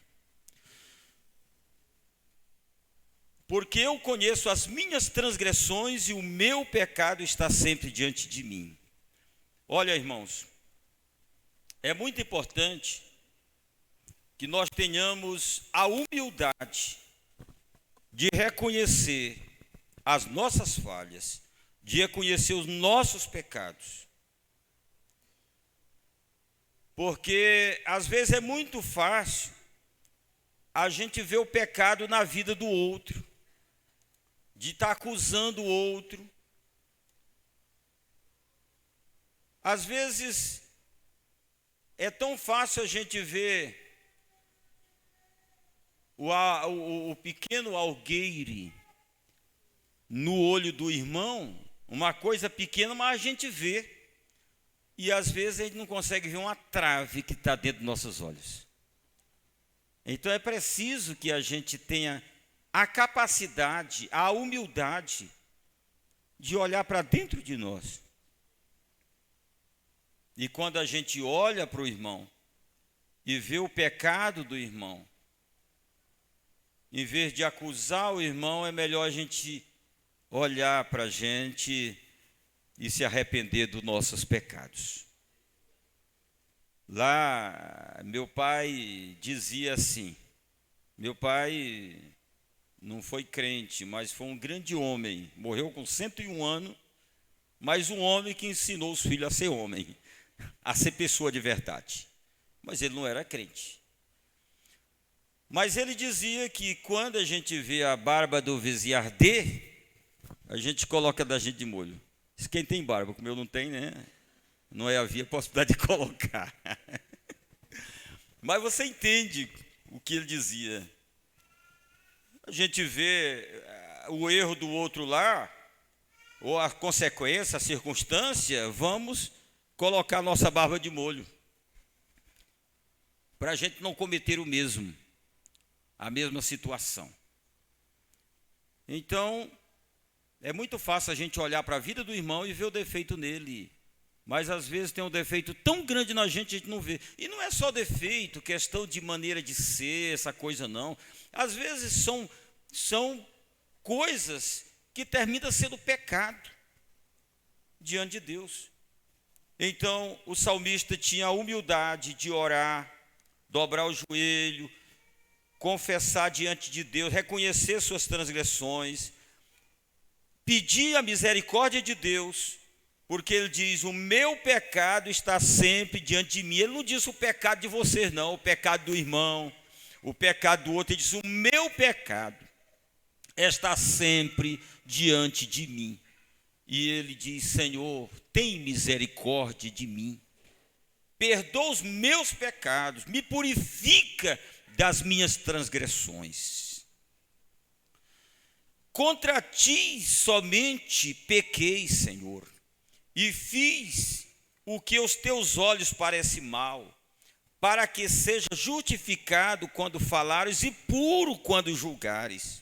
Porque eu conheço as minhas transgressões e o meu pecado está sempre diante de mim. Olha, irmãos, é muito importante que nós tenhamos a humildade de reconhecer as nossas falhas, de reconhecer os nossos pecados. Porque às vezes é muito fácil a gente ver o pecado na vida do outro, de estar acusando o outro. Às vezes é tão fácil a gente ver o pequeno algueire no olho do irmão, uma coisa pequena, mas a gente vê. E às vezes a gente não consegue ver uma trave que está dentro dos nossos olhos. Então é preciso que a gente tenha a capacidade, a humildade de olhar para dentro de nós. E quando a gente olha para o irmão e vê o pecado do irmão, em vez de acusar o irmão, é melhor a gente olhar para a gente e se arrepender dos nossos pecados. Lá, meu pai dizia assim, meu pai não foi crente, mas foi um grande homem, morreu com 101 anos, mas um homem que ensinou os filhos a ser homem, a ser pessoa de verdade. Mas ele não era crente. Mas ele dizia que quando a gente vê a barba do vizinho arder, a gente coloca da gente de molho. Quem tem barba, como eu não tenho, né? Não havia possibilidade de colocar. Mas você entende o que ele dizia. A gente vê o erro do outro lá, ou a consequência, a circunstância, vamos colocar nossa barba de molho. Para a gente não cometer o mesmo, a mesma situação. Então, é muito fácil a gente olhar para a vida do irmão e ver o defeito nele. Mas às vezes tem um defeito tão grande na gente, a gente não vê. E não é só defeito, questão de maneira de ser, essa coisa não. Às vezes são coisas que terminam sendo pecado diante de Deus. Então o salmista tinha a humildade de orar, dobrar o joelho, confessar diante de Deus, reconhecer suas transgressões, pedir a misericórdia de Deus, porque ele diz, o meu pecado está sempre diante de mim. Ele não diz o pecado de vocês não, o pecado do irmão, o pecado do outro. Ele diz, o meu pecado está sempre diante de mim. E ele diz, Senhor, tem misericórdia de mim, perdoa os meus pecados, me purifica das minhas transgressões. Contra ti somente pequei, Senhor, e fiz o que aos teus olhos parece mal, para que seja justificado quando falares e puro quando julgares.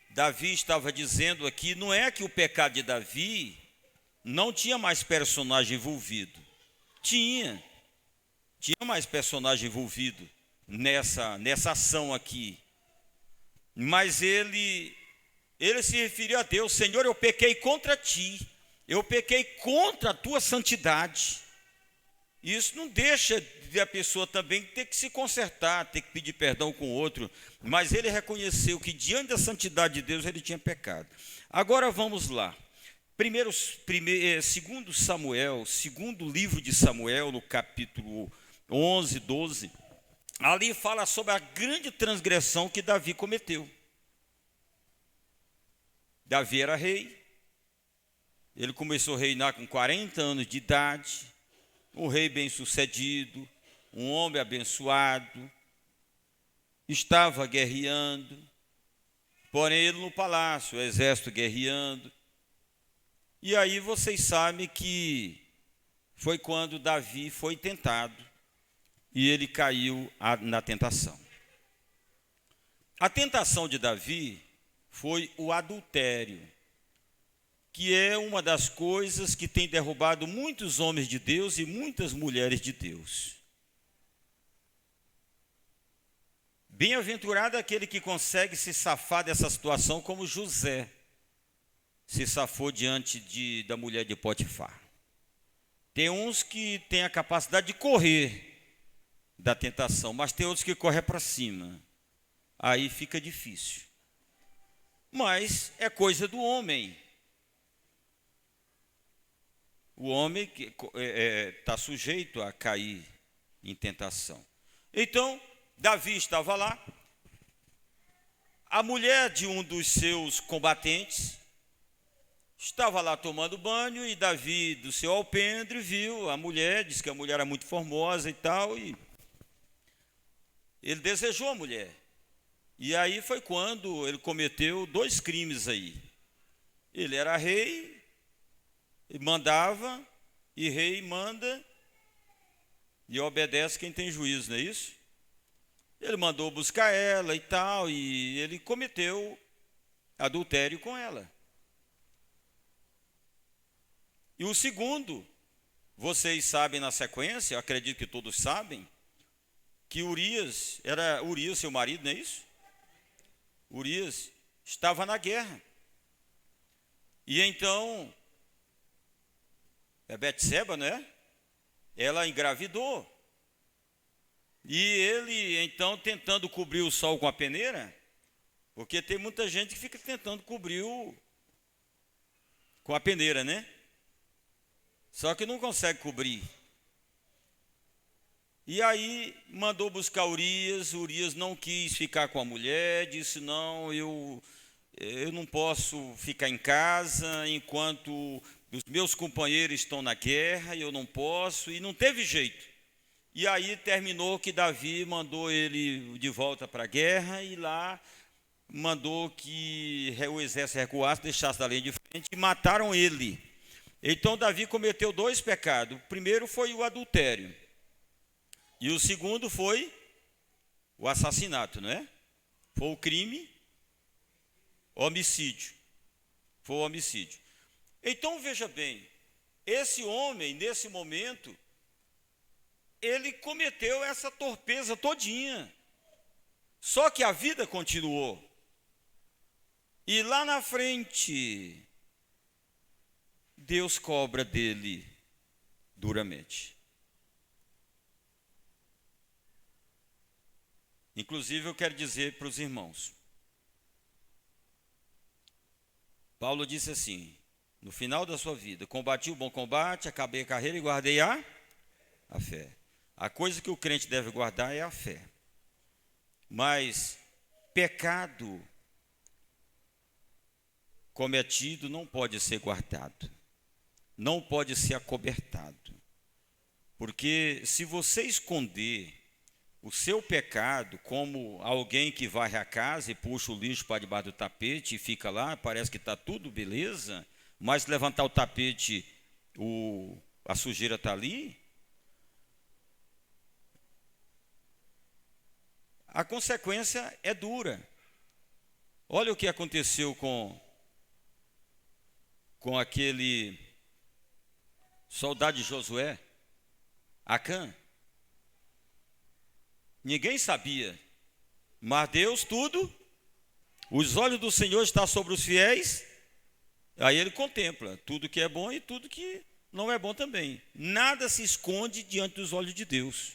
Davi estava dizendo aqui, não é que o pecado de Davi não tinha mais personagem envolvido. Tinha mais personagem envolvido nessa ação aqui. Mas ele se referiu a Deus: Senhor, eu pequei contra ti, eu pequei contra a tua santidade. Isso não deixa de a pessoa também ter que se consertar, ter que pedir perdão com o outro, mas ele reconheceu que diante da santidade de Deus ele tinha pecado. Agora vamos lá. Segundo livro de Samuel, no capítulo 11, 12, ali fala sobre a grande transgressão que Davi cometeu. Davi era rei, ele começou a reinar com 40 anos de idade, um rei bem-sucedido, um homem abençoado, estava guerreando, porém ele no palácio, o exército guerreando. E aí vocês sabem que foi quando Davi foi tentado e ele caiu na tentação. A tentação de Davi foi o adultério, que é uma das coisas que tem derrubado muitos homens de Deus e muitas mulheres de Deus. Bem-aventurado aquele que consegue se safar dessa situação, como José se safou diante da mulher de Potifar. Tem uns que têm a capacidade de correr da tentação, mas tem outros que correm para cima. Aí fica difícil. Mas é coisa do homem. O homem está sujeito a cair em tentação. Então, Davi estava lá. A mulher de um dos seus combatentes estava lá tomando banho e Davi, do seu alpendre, viu a mulher, disse que a mulher era muito formosa e tal, e ele desejou a mulher. E aí foi quando ele cometeu 2 crimes aí. Ele era rei, e mandava, e rei manda, e obedece quem tem juízo, não é isso? Ele mandou buscar ela e tal, e ele cometeu adultério com ela. E o segundo, vocês sabem na sequência, eu acredito que todos sabem, que Urias, era Urias seu marido, não é isso? Urias estava na guerra. E então, é Betseba, não é? Ela engravidou. E ele, então, tentando cobrir o sol com a peneira, porque tem muita gente que fica tentando cobrir com a peneira, né? Só que não consegue cobrir. E aí mandou buscar Urias não quis ficar com a mulher, disse: não, eu não posso ficar em casa enquanto os meus companheiros estão na guerra, eu não posso, e não teve jeito. E aí terminou que Davi mandou ele de volta para a guerra, e lá mandou que o exército recuasse, deixasse da linha de frente, e mataram ele. Então Davi cometeu 2 pecados. O primeiro foi o adultério. E o segundo foi o assassinato, não é? Foi o crime, homicídio. Foi o homicídio. Então veja bem, esse homem, nesse momento, ele cometeu essa torpeza todinha. Só que a vida continuou. E lá na frente, Deus cobra dele duramente. Inclusive, eu quero dizer para os irmãos, Paulo disse assim, no final da sua vida: combati o bom combate, acabei a carreira e guardei a fé. A coisa que o crente deve guardar é a fé. Mas pecado cometido não pode ser guardado, não pode ser acobertado. Porque se você esconder o seu pecado, como alguém que varre a casa e puxa o lixo para debaixo do tapete e fica lá, parece que está tudo beleza, mas se levantar o tapete, a sujeira está ali, a consequência é dura. Olha o que aconteceu com aquele soldado de Josué, Acã. Ninguém sabia, mas Deus tudo, os olhos do Senhor estão sobre os fiéis, aí ele contempla tudo que é bom e tudo que não é bom também. Nada se esconde diante dos olhos de Deus.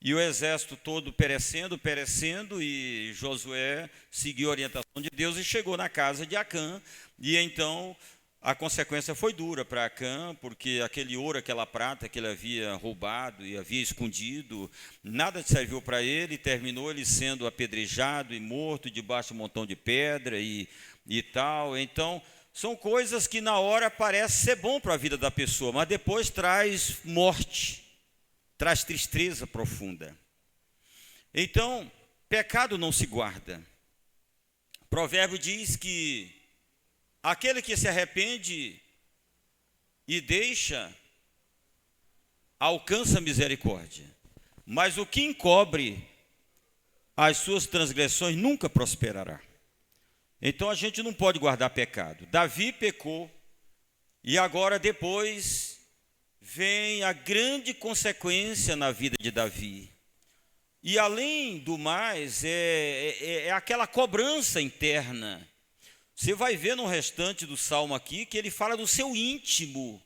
E o exército todo perecendo, e Josué seguiu a orientação de Deus e chegou na casa de Acã. E então a consequência foi dura para Acã, porque aquele ouro, aquela prata que ele havia roubado e havia escondido, nada serviu para ele, terminou ele sendo apedrejado e morto debaixo de um montão de pedra e tal. Então, são coisas que na hora parece ser bom para a vida da pessoa, mas depois traz morte. Traz tristeza profunda. Então, pecado não se guarda. O provérbio diz que aquele que se arrepende e deixa, alcança misericórdia. Mas o que encobre as suas transgressões nunca prosperará. Então a gente não pode guardar pecado. Davi pecou e agora depois vem a grande consequência na vida de Davi. E além do mais, é aquela cobrança interna. Você vai ver no restante do salmo aqui que ele fala do seu íntimo.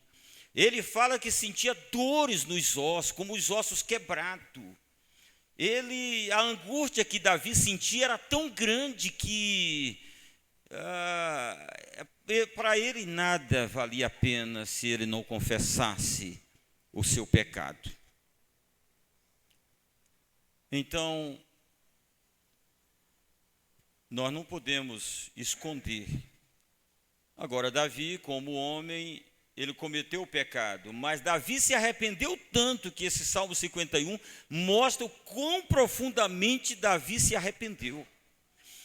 Ele fala que sentia dores nos ossos, como os ossos quebrados. A angústia que Davi sentia era tão grande que para ele nada valia a pena se ele não confessasse o seu pecado. Então, nós não podemos esconder. Agora, Davi, como homem, ele cometeu o pecado, mas Davi se arrependeu tanto que esse Salmo 51 mostra o quão profundamente Davi se arrependeu.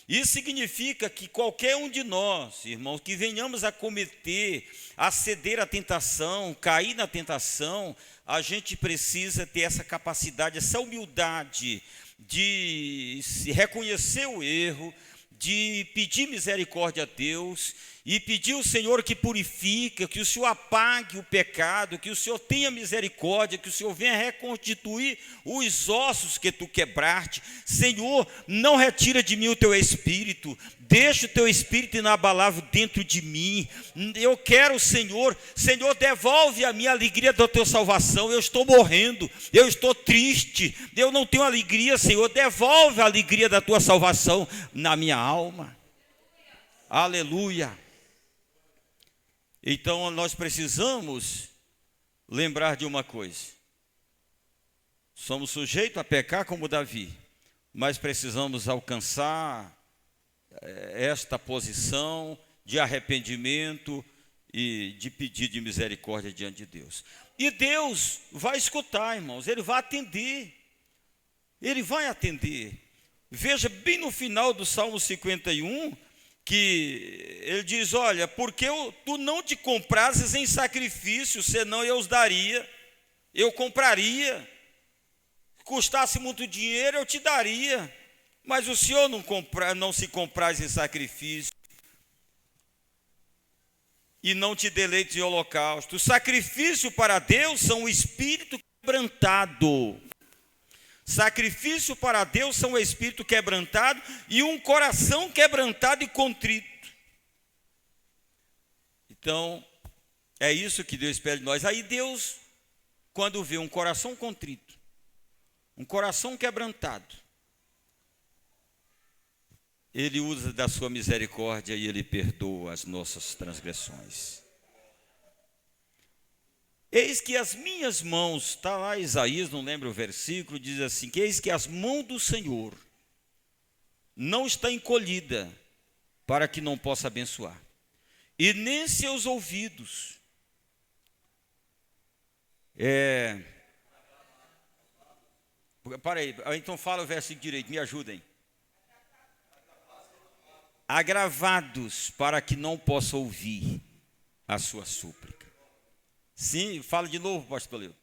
Isso significa que qualquer um de nós, irmãos, que venhamos a cometer, a ceder à tentação, cair na tentação, a gente precisa ter essa capacidade, essa humildade de reconhecer o erro, de pedir misericórdia a Deus e pedir ao Senhor que purifique, que o Senhor apague o pecado, que o Senhor tenha misericórdia, que o Senhor venha reconstituir os ossos que tu quebraste. Senhor, não retira de mim o teu espírito, deixa o teu espírito inabalável dentro de mim. Eu quero, Senhor, devolve a minha alegria da tua salvação. Eu estou morrendo, eu estou triste, eu não tenho alegria, Senhor, devolve a alegria da tua salvação na minha alma. Aleluia. Então nós precisamos lembrar de uma coisa: somos sujeitos a pecar como Davi, mas precisamos alcançar esta posição de arrependimento e de pedir de misericórdia diante de Deus. E Deus vai escutar, irmãos, Ele vai atender. Ele vai atender. Veja bem no final do Salmo 51, que ele diz: olha, porque tu não te comprases em sacrifício, senão eu os daria, eu compraria, custasse muito dinheiro eu te daria, mas o Senhor não se compraz em sacrifício, e não te deleites em holocausto. O sacrifício para Deus são o espírito quebrantado. Sacrifício para Deus são o espírito quebrantado e um coração quebrantado e contrito. Então, é isso que Deus espera de nós. Aí Deus, quando vê um coração contrito, um coração quebrantado, Ele usa da sua misericórdia e Ele perdoa as nossas transgressões. Eis que as minhas mãos, está lá Isaías, não lembro o versículo, diz assim, que eis que as mãos do Senhor não está encolhida para que não possa abençoar, e nem seus ouvidos para aí, então fala o versículo direito, me ajudem. Agravados para que não possa ouvir a sua súplica. Sim, fala de novo, pastor Leo.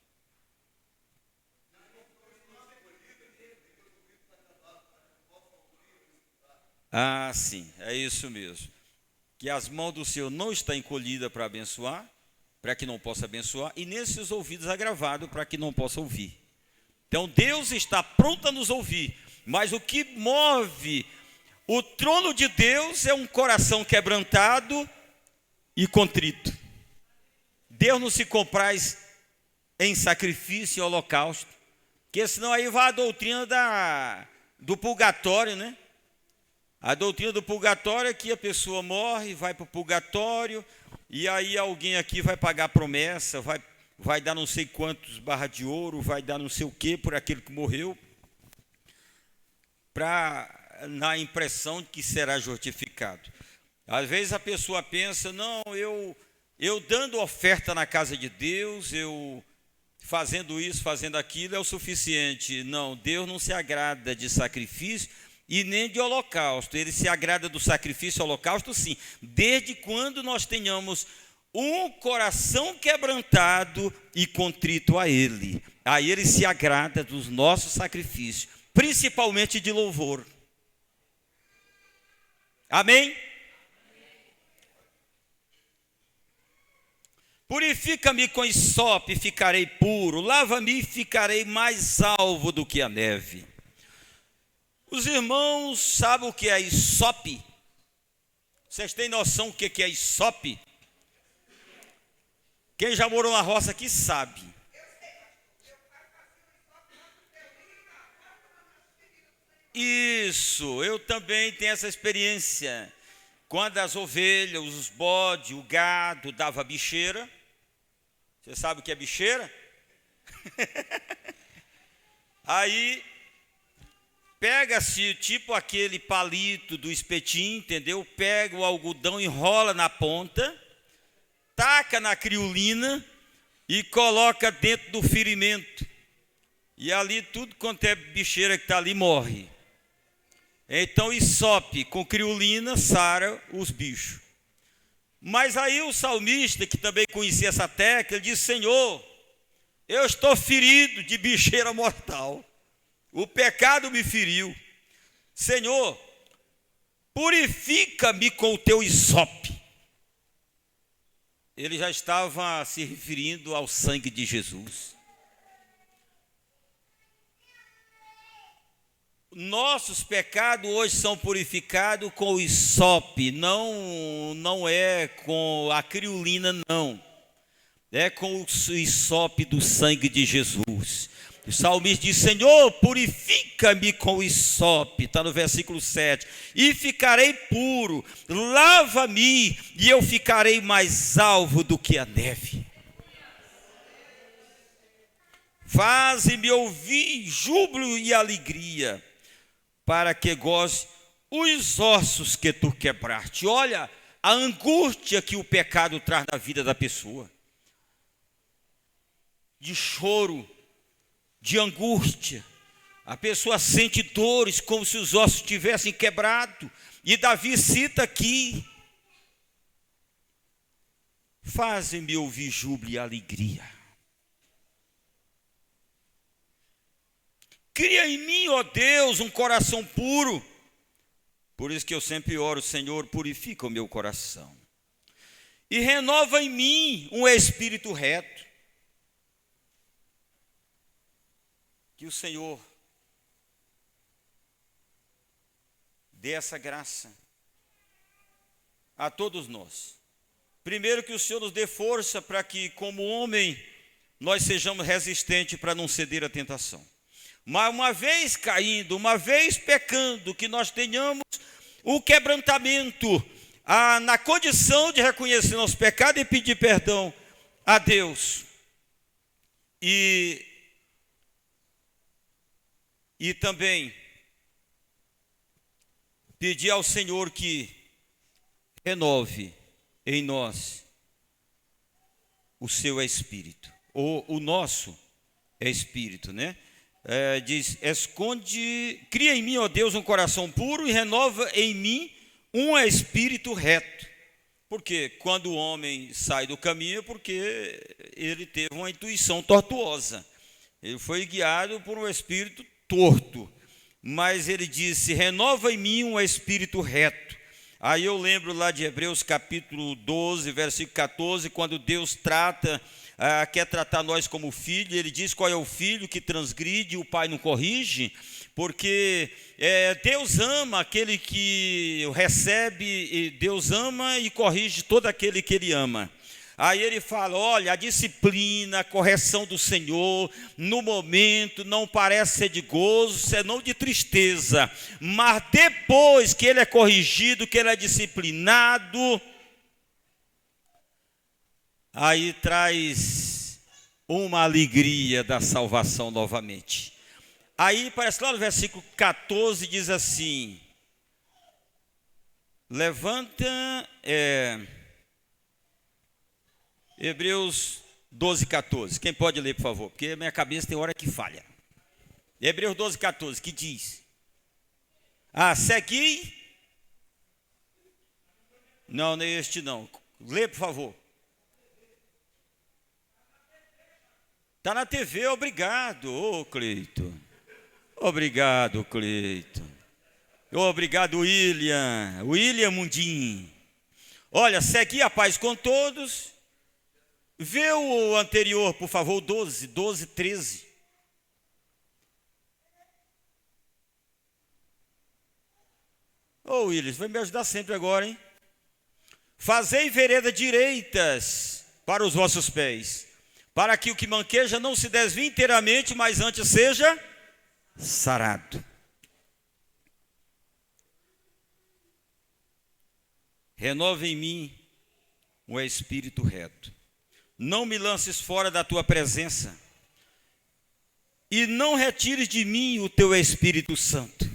Ah, sim, é isso mesmo. Que as mãos do Senhor não estão encolhidas para abençoar, para que não possa abençoar, e nem seus ouvidos agravados para que não possa ouvir. Então Deus está pronto a nos ouvir, mas o que move o trono de Deus é um coração quebrantado e contrito. Deus não se compraz em sacrifício e holocausto, porque senão aí vai a doutrina do purgatório, né? A doutrina do purgatório é que a pessoa morre, vai para o purgatório, e aí alguém aqui vai pagar a promessa, vai dar não sei quantos barras de ouro, vai dar não sei o quê por aquele que morreu, na impressão de que será justificado. Às vezes a pessoa pensa, não, eu dando oferta na casa de Deus, eu fazendo isso, fazendo aquilo, é o suficiente. Não, Deus não se agrada de sacrifício e nem de holocausto. Ele se agrada do sacrifício e holocausto, sim, desde quando nós tenhamos um coração quebrantado e contrito a Ele. Aí Ele se agrada dos nossos sacrifícios, principalmente de louvor. Amém? Purifica-me com hisope, ficarei puro. Lava-me e ficarei mais alvo do que a neve. Os irmãos sabem o que é hisope? Vocês têm noção o que é hisope? Quem já morou na roça aqui sabe. Isso, eu também tenho essa experiência. Quando as ovelhas, os bodes, o gado dava bicheira. Você sabe o que é bicheira? Aí pega-se tipo aquele palito do espetinho, entendeu? Pega o algodão, enrola na ponta, taca na criolina e coloca dentro do ferimento. E ali tudo quanto é bicheira que está ali morre. Então hisope com criolina sara os bichos. Mas aí o salmista, que também conhecia essa técnica, ele disse: Senhor, eu estou ferido de bicheira mortal. O pecado me feriu. Senhor, purifica-me com o teu hisope. Ele já estava se referindo ao sangue de Jesus. Nossos pecados hoje são purificados com o hisope, não é com a criolina, não. É com o hisope do sangue de Jesus. O salmista diz: Senhor, purifica-me com o hisope, está no versículo 7, e ficarei puro, lava-me e eu ficarei mais alvo do que a neve. Faze-me ouvir júbilo e alegria, para que goze os ossos que tu quebraste. Olha a angústia que o pecado traz na vida da pessoa. De choro, de angústia. A pessoa sente dores como se os ossos tivessem quebrado. E Davi cita aqui: faze-me ouvir júbilo e alegria. Cria em mim, ó Deus, um coração puro. Por isso que eu sempre oro: Senhor, purifica o meu coração. E renova em mim um espírito reto. Que o Senhor dê essa graça a todos nós. Primeiro, que o Senhor nos dê força para que, como homem, nós sejamos resistentes para não ceder à tentação. Mas uma vez caindo, uma vez pecando, que nós tenhamos o quebrantamento, na condição de reconhecer nosso pecado e pedir perdão a Deus. E também pedir ao Senhor que renove em nós o seu espírito, ou o nosso espírito, né? Diz: cria em mim, ó Deus, um coração puro e renova em mim um espírito reto. Porque quando o homem sai do caminho é porque ele teve uma intuição tortuosa. Ele foi guiado por um espírito torto. mas ele disse: renova em mim um espírito reto. Aí eu lembro lá de Hebreus capítulo 12, versículo 14, quando Deus quer tratar nós como filho. Ele diz qual é o filho que transgride e o pai não corrige, porque Deus ama aquele que o recebe, e Deus ama e corrige todo aquele que ele ama. Aí ele fala: olha, a disciplina, a correção do Senhor, no momento, não parece ser de gozo, senão de tristeza. Mas depois que ele é corrigido, que ele é disciplinado, aí traz uma alegria da salvação novamente. Aí parece lá no versículo 14, diz assim: levanta... Hebreus 12, 14. Quem pode ler, por favor? Porque a minha cabeça tem hora que falha. Hebreus 12, 14, que diz: segui. Não, não é este não. Lê, por favor. Está na TV, obrigado, Cleito. Obrigado, Cleito. Obrigado, William Mundim. Olha, segui a paz com todos. Vê o anterior, por favor, 12, 13. Willis, vai me ajudar sempre agora, hein? Fazei veredas direitas para os vossos pés, para que o que manqueja não se desvie inteiramente, mas antes seja sarado. Renova em mim um espírito reto. Não me lances fora da tua presença, e não retires de mim o teu Espírito Santo.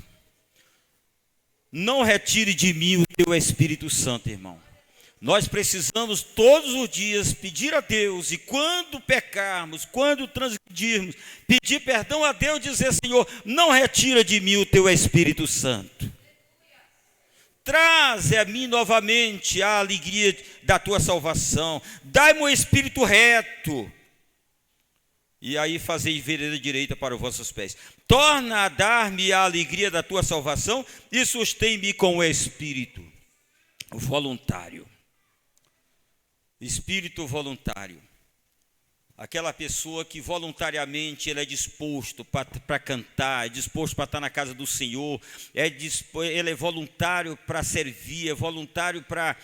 Não retire de mim o teu Espírito Santo, irmão. Nós precisamos todos os dias pedir a Deus, e quando pecarmos, quando transgredirmos, pedir perdão a Deus, dizer: Senhor, não retira de mim o teu Espírito Santo. Traze a mim novamente a alegria da tua salvação. Dai-me um espírito reto. E aí fazei vereda direita para os vossos pés. Torna a dar-me a alegria da tua salvação e sustém-me com o espírito voluntário. Espírito voluntário. Aquela pessoa que voluntariamente ele é disposto para cantar, é disposto para estar na casa do Senhor, ele é voluntário para servir, é voluntário para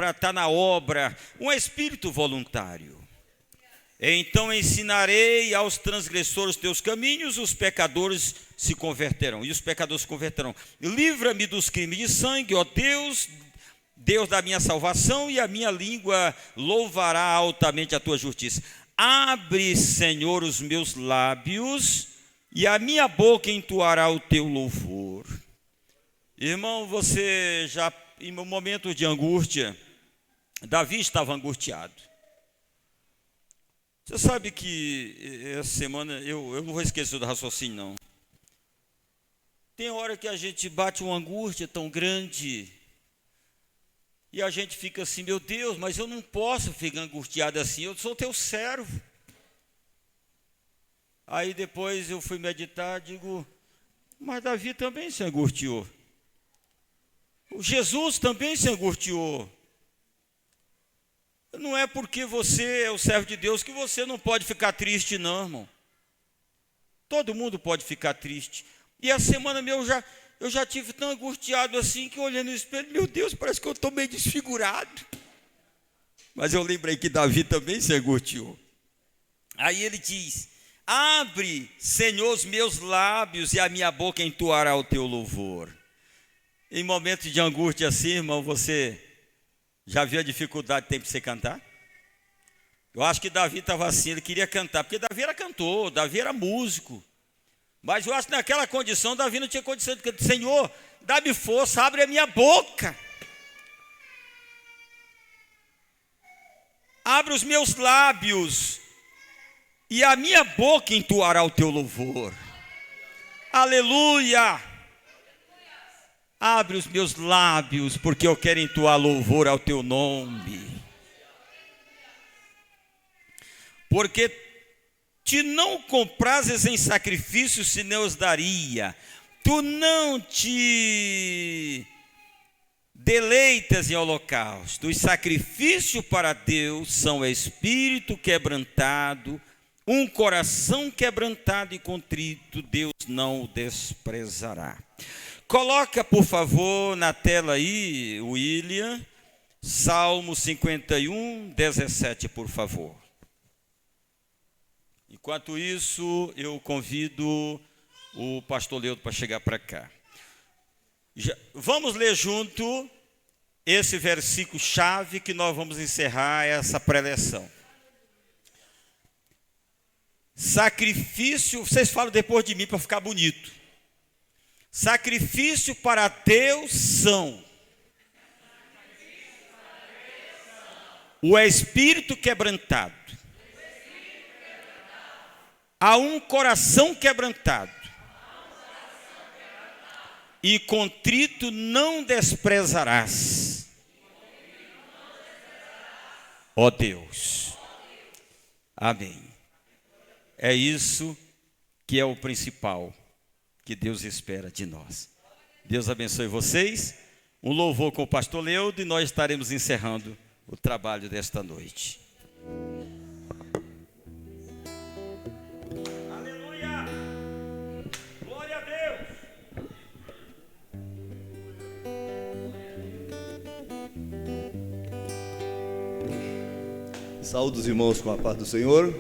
estar na obra, um espírito voluntário. Então ensinarei aos transgressores teus caminhos, os pecadores se converterão, e os pecadores se converterão. Livra-me dos crimes de sangue, ó Deus, Deus da minha salvação, e a minha língua louvará altamente a tua justiça. Abre, Senhor, os meus lábios, e a minha boca entoará o teu louvor. Irmão, você já, em um momento de angústia, Davi estava angustiado. Você sabe que essa semana, eu não vou esquecer do raciocínio, não. Tem hora que a gente bate uma angústia tão grande, e a gente fica assim: meu Deus, mas eu não posso ficar angustiado assim, eu sou teu servo. Aí depois eu fui meditar, digo: mas Davi também se angustiou. Jesus também se angustiou. Não é porque você é o servo de Deus que você não pode ficar triste, não, irmão. Todo mundo pode ficar triste. E a semana eu já tive tão angustiado assim, que olhando no espelho, meu Deus, parece que eu estou meio desfigurado. Mas eu lembrei que Davi também se angustiou. Aí ele diz: abre, Senhor, os meus lábios, e a minha boca entoará o teu louvor. Em momentos de angústia assim, irmão, você já viu a dificuldade que tem para você cantar? Eu acho que Davi estava assim, ele queria cantar, porque Davi era cantor, Davi era músico. Mas eu acho que naquela condição, Davi não tinha condição de dizer: Senhor, dá-me força, abre a minha boca. Abre os meus lábios, e a minha boca entoará o teu louvor. Aleluia! Abre os meus lábios, porque eu quero entoar louvor ao teu nome. Porque te não comprases em sacrifícios, senão os daria. Tu não te deleitas em holocausto. Os sacrifícios para Deus são espírito quebrantado, um coração quebrantado e contrito, Deus não o desprezará. Coloca, por favor, na tela aí, William, Salmo 51, 17, por favor. Enquanto isso, eu convido o pastor Leudo para chegar para cá. Vamos ler junto esse versículo chave que nós vamos encerrar essa preleção. Sacrifício, vocês falam depois de mim para ficar bonito. Sacrifício para Deus são o espírito quebrantado, a um coração quebrantado e contrito não desprezarás, ó Deus. Amém. É isso que é o principal que Deus espera de nós. Deus abençoe vocês. Um louvor com o pastor Leudo e nós estaremos encerrando o trabalho desta noite. Aleluia! Glória a Deus! Saúde os irmãos com a paz do Senhor.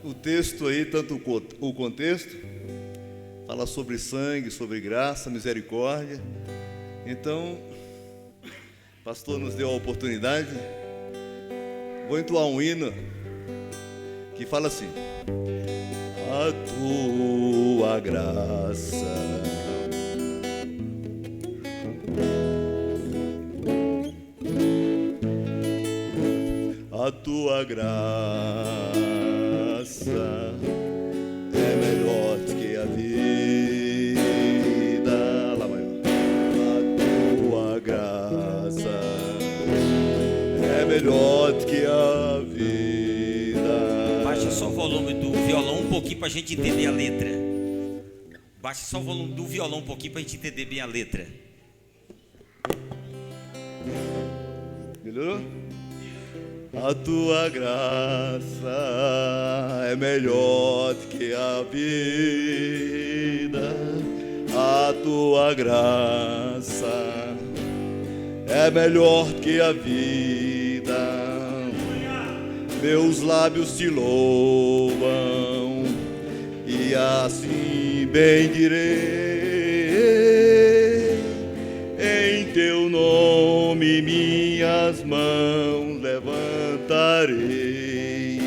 O texto aí, tanto o contexto, fala sobre sangue, sobre graça, misericórdia. Então, o pastor nos deu a oportunidade. Vou entoar um hino que fala assim: a tua graça a tua graça é melhor do que a vida. Lá vai. A tua graça é melhor do que a vida. Baixa só o volume do violão um pouquinho para a gente entender a letra. Baixa só o volume do violão um pouquinho para a gente entender bem a letra. Melhorou? A tua graça é melhor do que a vida. A tua graça é melhor do que a vida. Meus lábios te louvam e assim bendirei. Em teu nome minhas mãos levantarei,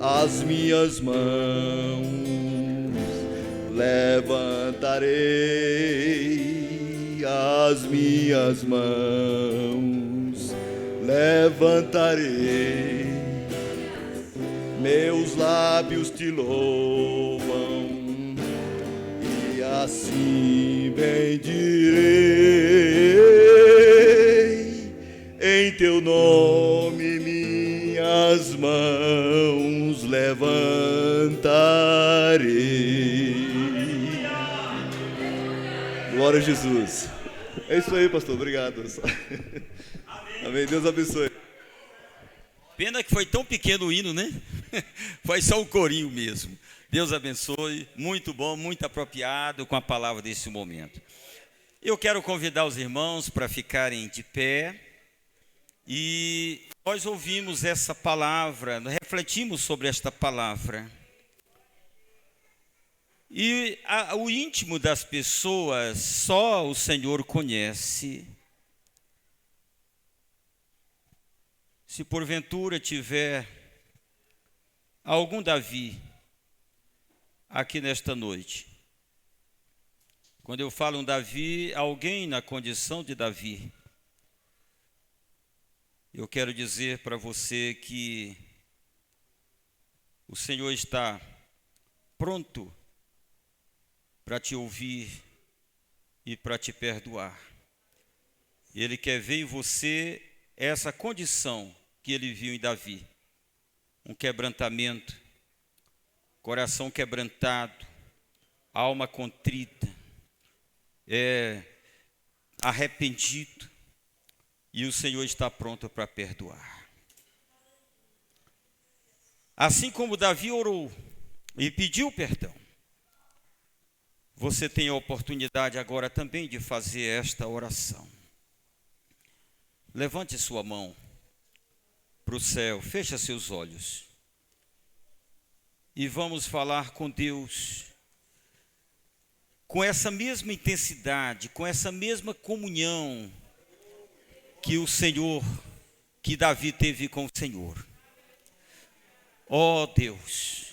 as minhas mãos levantarei, as minhas mãos levantarei. Meus lábios te louvam e assim bendirei. Em teu nome minhas mãos levantarei. Glória a Jesus. É isso aí, pastor. Obrigado. Amém. Deus abençoe. Pena que foi tão pequeno o hino, né? Foi só o corinho mesmo. Deus abençoe. Muito bom, muito apropriado com a palavra desse momento. Eu quero convidar os irmãos para ficarem de pé. E nós ouvimos essa palavra, refletimos sobre esta palavra. E o íntimo das pessoas só o Senhor conhece. Se porventura tiver algum Davi aqui nesta noite, quando eu falo um Davi, alguém na condição de Davi, eu quero dizer para você que o Senhor está pronto para te ouvir e para te perdoar. Ele quer ver em você essa condição que ele viu em Davi, um quebrantamento, coração quebrantado, alma contrita, arrependido, e o Senhor está pronto para perdoar. Assim como Davi orou e pediu perdão, você tem a oportunidade agora também de fazer esta oração. Levante sua mão para o céu, feche seus olhos e vamos falar com Deus com essa mesma intensidade, com essa mesma comunhão que o Senhor, que Davi teve com o Senhor. Ó Deus,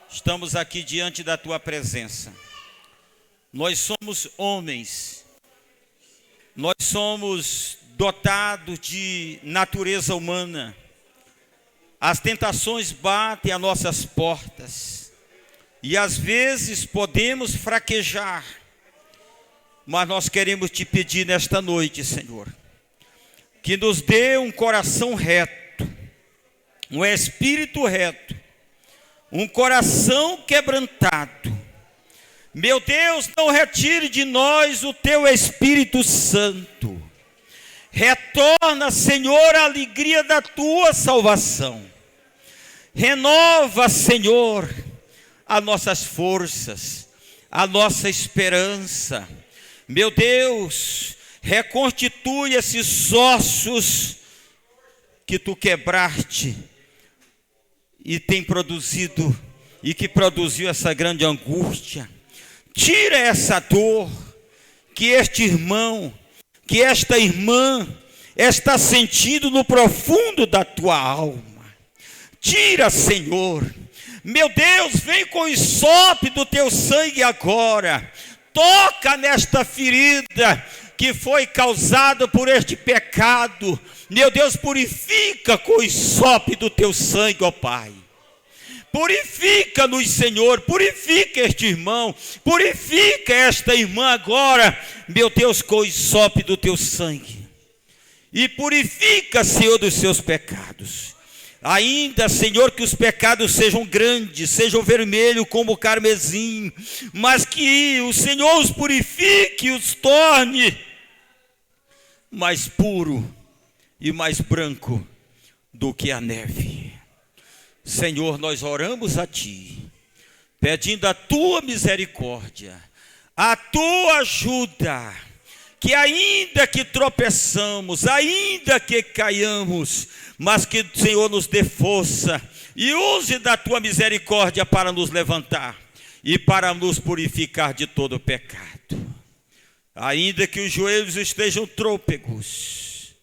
estamos aqui diante da tua presença. Nós somos homens, nós somos dotados de natureza humana. As tentações batem às nossas portas e às vezes podemos fraquejar, mas nós queremos te pedir nesta noite, Senhor, que nos dê um coração reto, um espírito reto, um coração quebrantado. Meu Deus, não retire de nós o teu Espírito Santo. Retorna, Senhor, a alegria da tua salvação. Renova, Senhor, as nossas forças, a nossa esperança. Meu Deus, reconstitui esses ossos que tu quebraste e tem produzido, e que produziu essa grande angústia. Tira essa dor que este irmão, que esta irmã está sentindo no profundo da tua alma. Tira, Senhor. Meu Deus, vem com o sopro do teu sangue agora. Toca nesta ferida que foi causada por este pecado. Meu Deus, purifica com o sopro do teu sangue, ó Pai. Purifica-nos, Senhor, purifica este irmão, purifica esta irmã agora, meu Deus, com o sopro do teu sangue. E purifica, Senhor, dos seus pecados. Ainda, Senhor, que os pecados sejam grandes, sejam vermelhos como o carmesim, mas que o Senhor os purifique e os torne mais puro e mais branco do que a neve. Senhor, nós oramos a Ti, pedindo a Tua misericórdia, a Tua ajuda, que ainda que tropeçamos, ainda que caiamos, mas que o Senhor nos dê força e use da Tua misericórdia para nos levantar e para nos purificar de todo pecado. Ainda que os joelhos estejam trôpegos,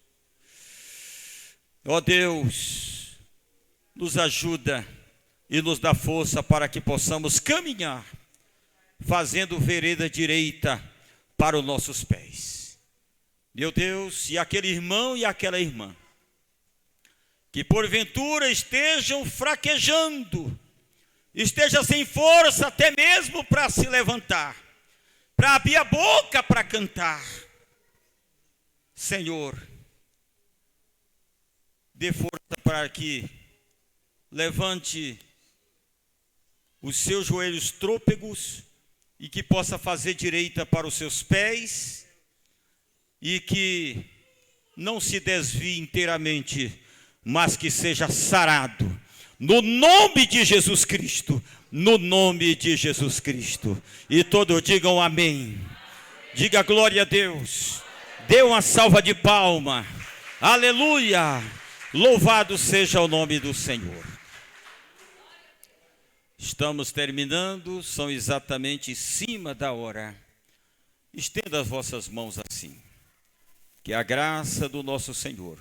ó Deus, nos ajuda e nos dá força para que possamos caminhar, fazendo vereda direita para os nossos pés. Meu Deus, e aquele irmão e aquela irmã, que porventura estejam fraquejando, esteja sem força até mesmo para se levantar, para abrir a boca para cantar. Senhor, dê força para que levante os seus joelhos trôpegos e que possa fazer direita para os seus pés e que não se desvie inteiramente, mas que seja sarado no nome de Jesus Cristo, no nome de Jesus Cristo. E todos digam amém. Diga glória a Deus. Dê uma salva de palma. Aleluia. Louvado seja o nome do Senhor. Estamos terminando, são exatamente em cima da hora. Estenda as vossas mãos assim. Que a graça do nosso Senhor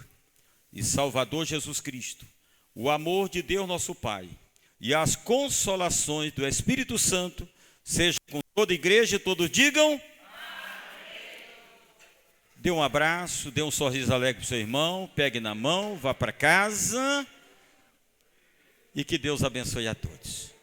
e Salvador Jesus Cristo, o amor de Deus nosso Pai e as consolações do Espírito Santo seja com toda a igreja e todos digam amém. Dê um abraço, dê um sorriso alegre para o seu irmão, pegue na mão, vá para casa e que Deus abençoe a todos.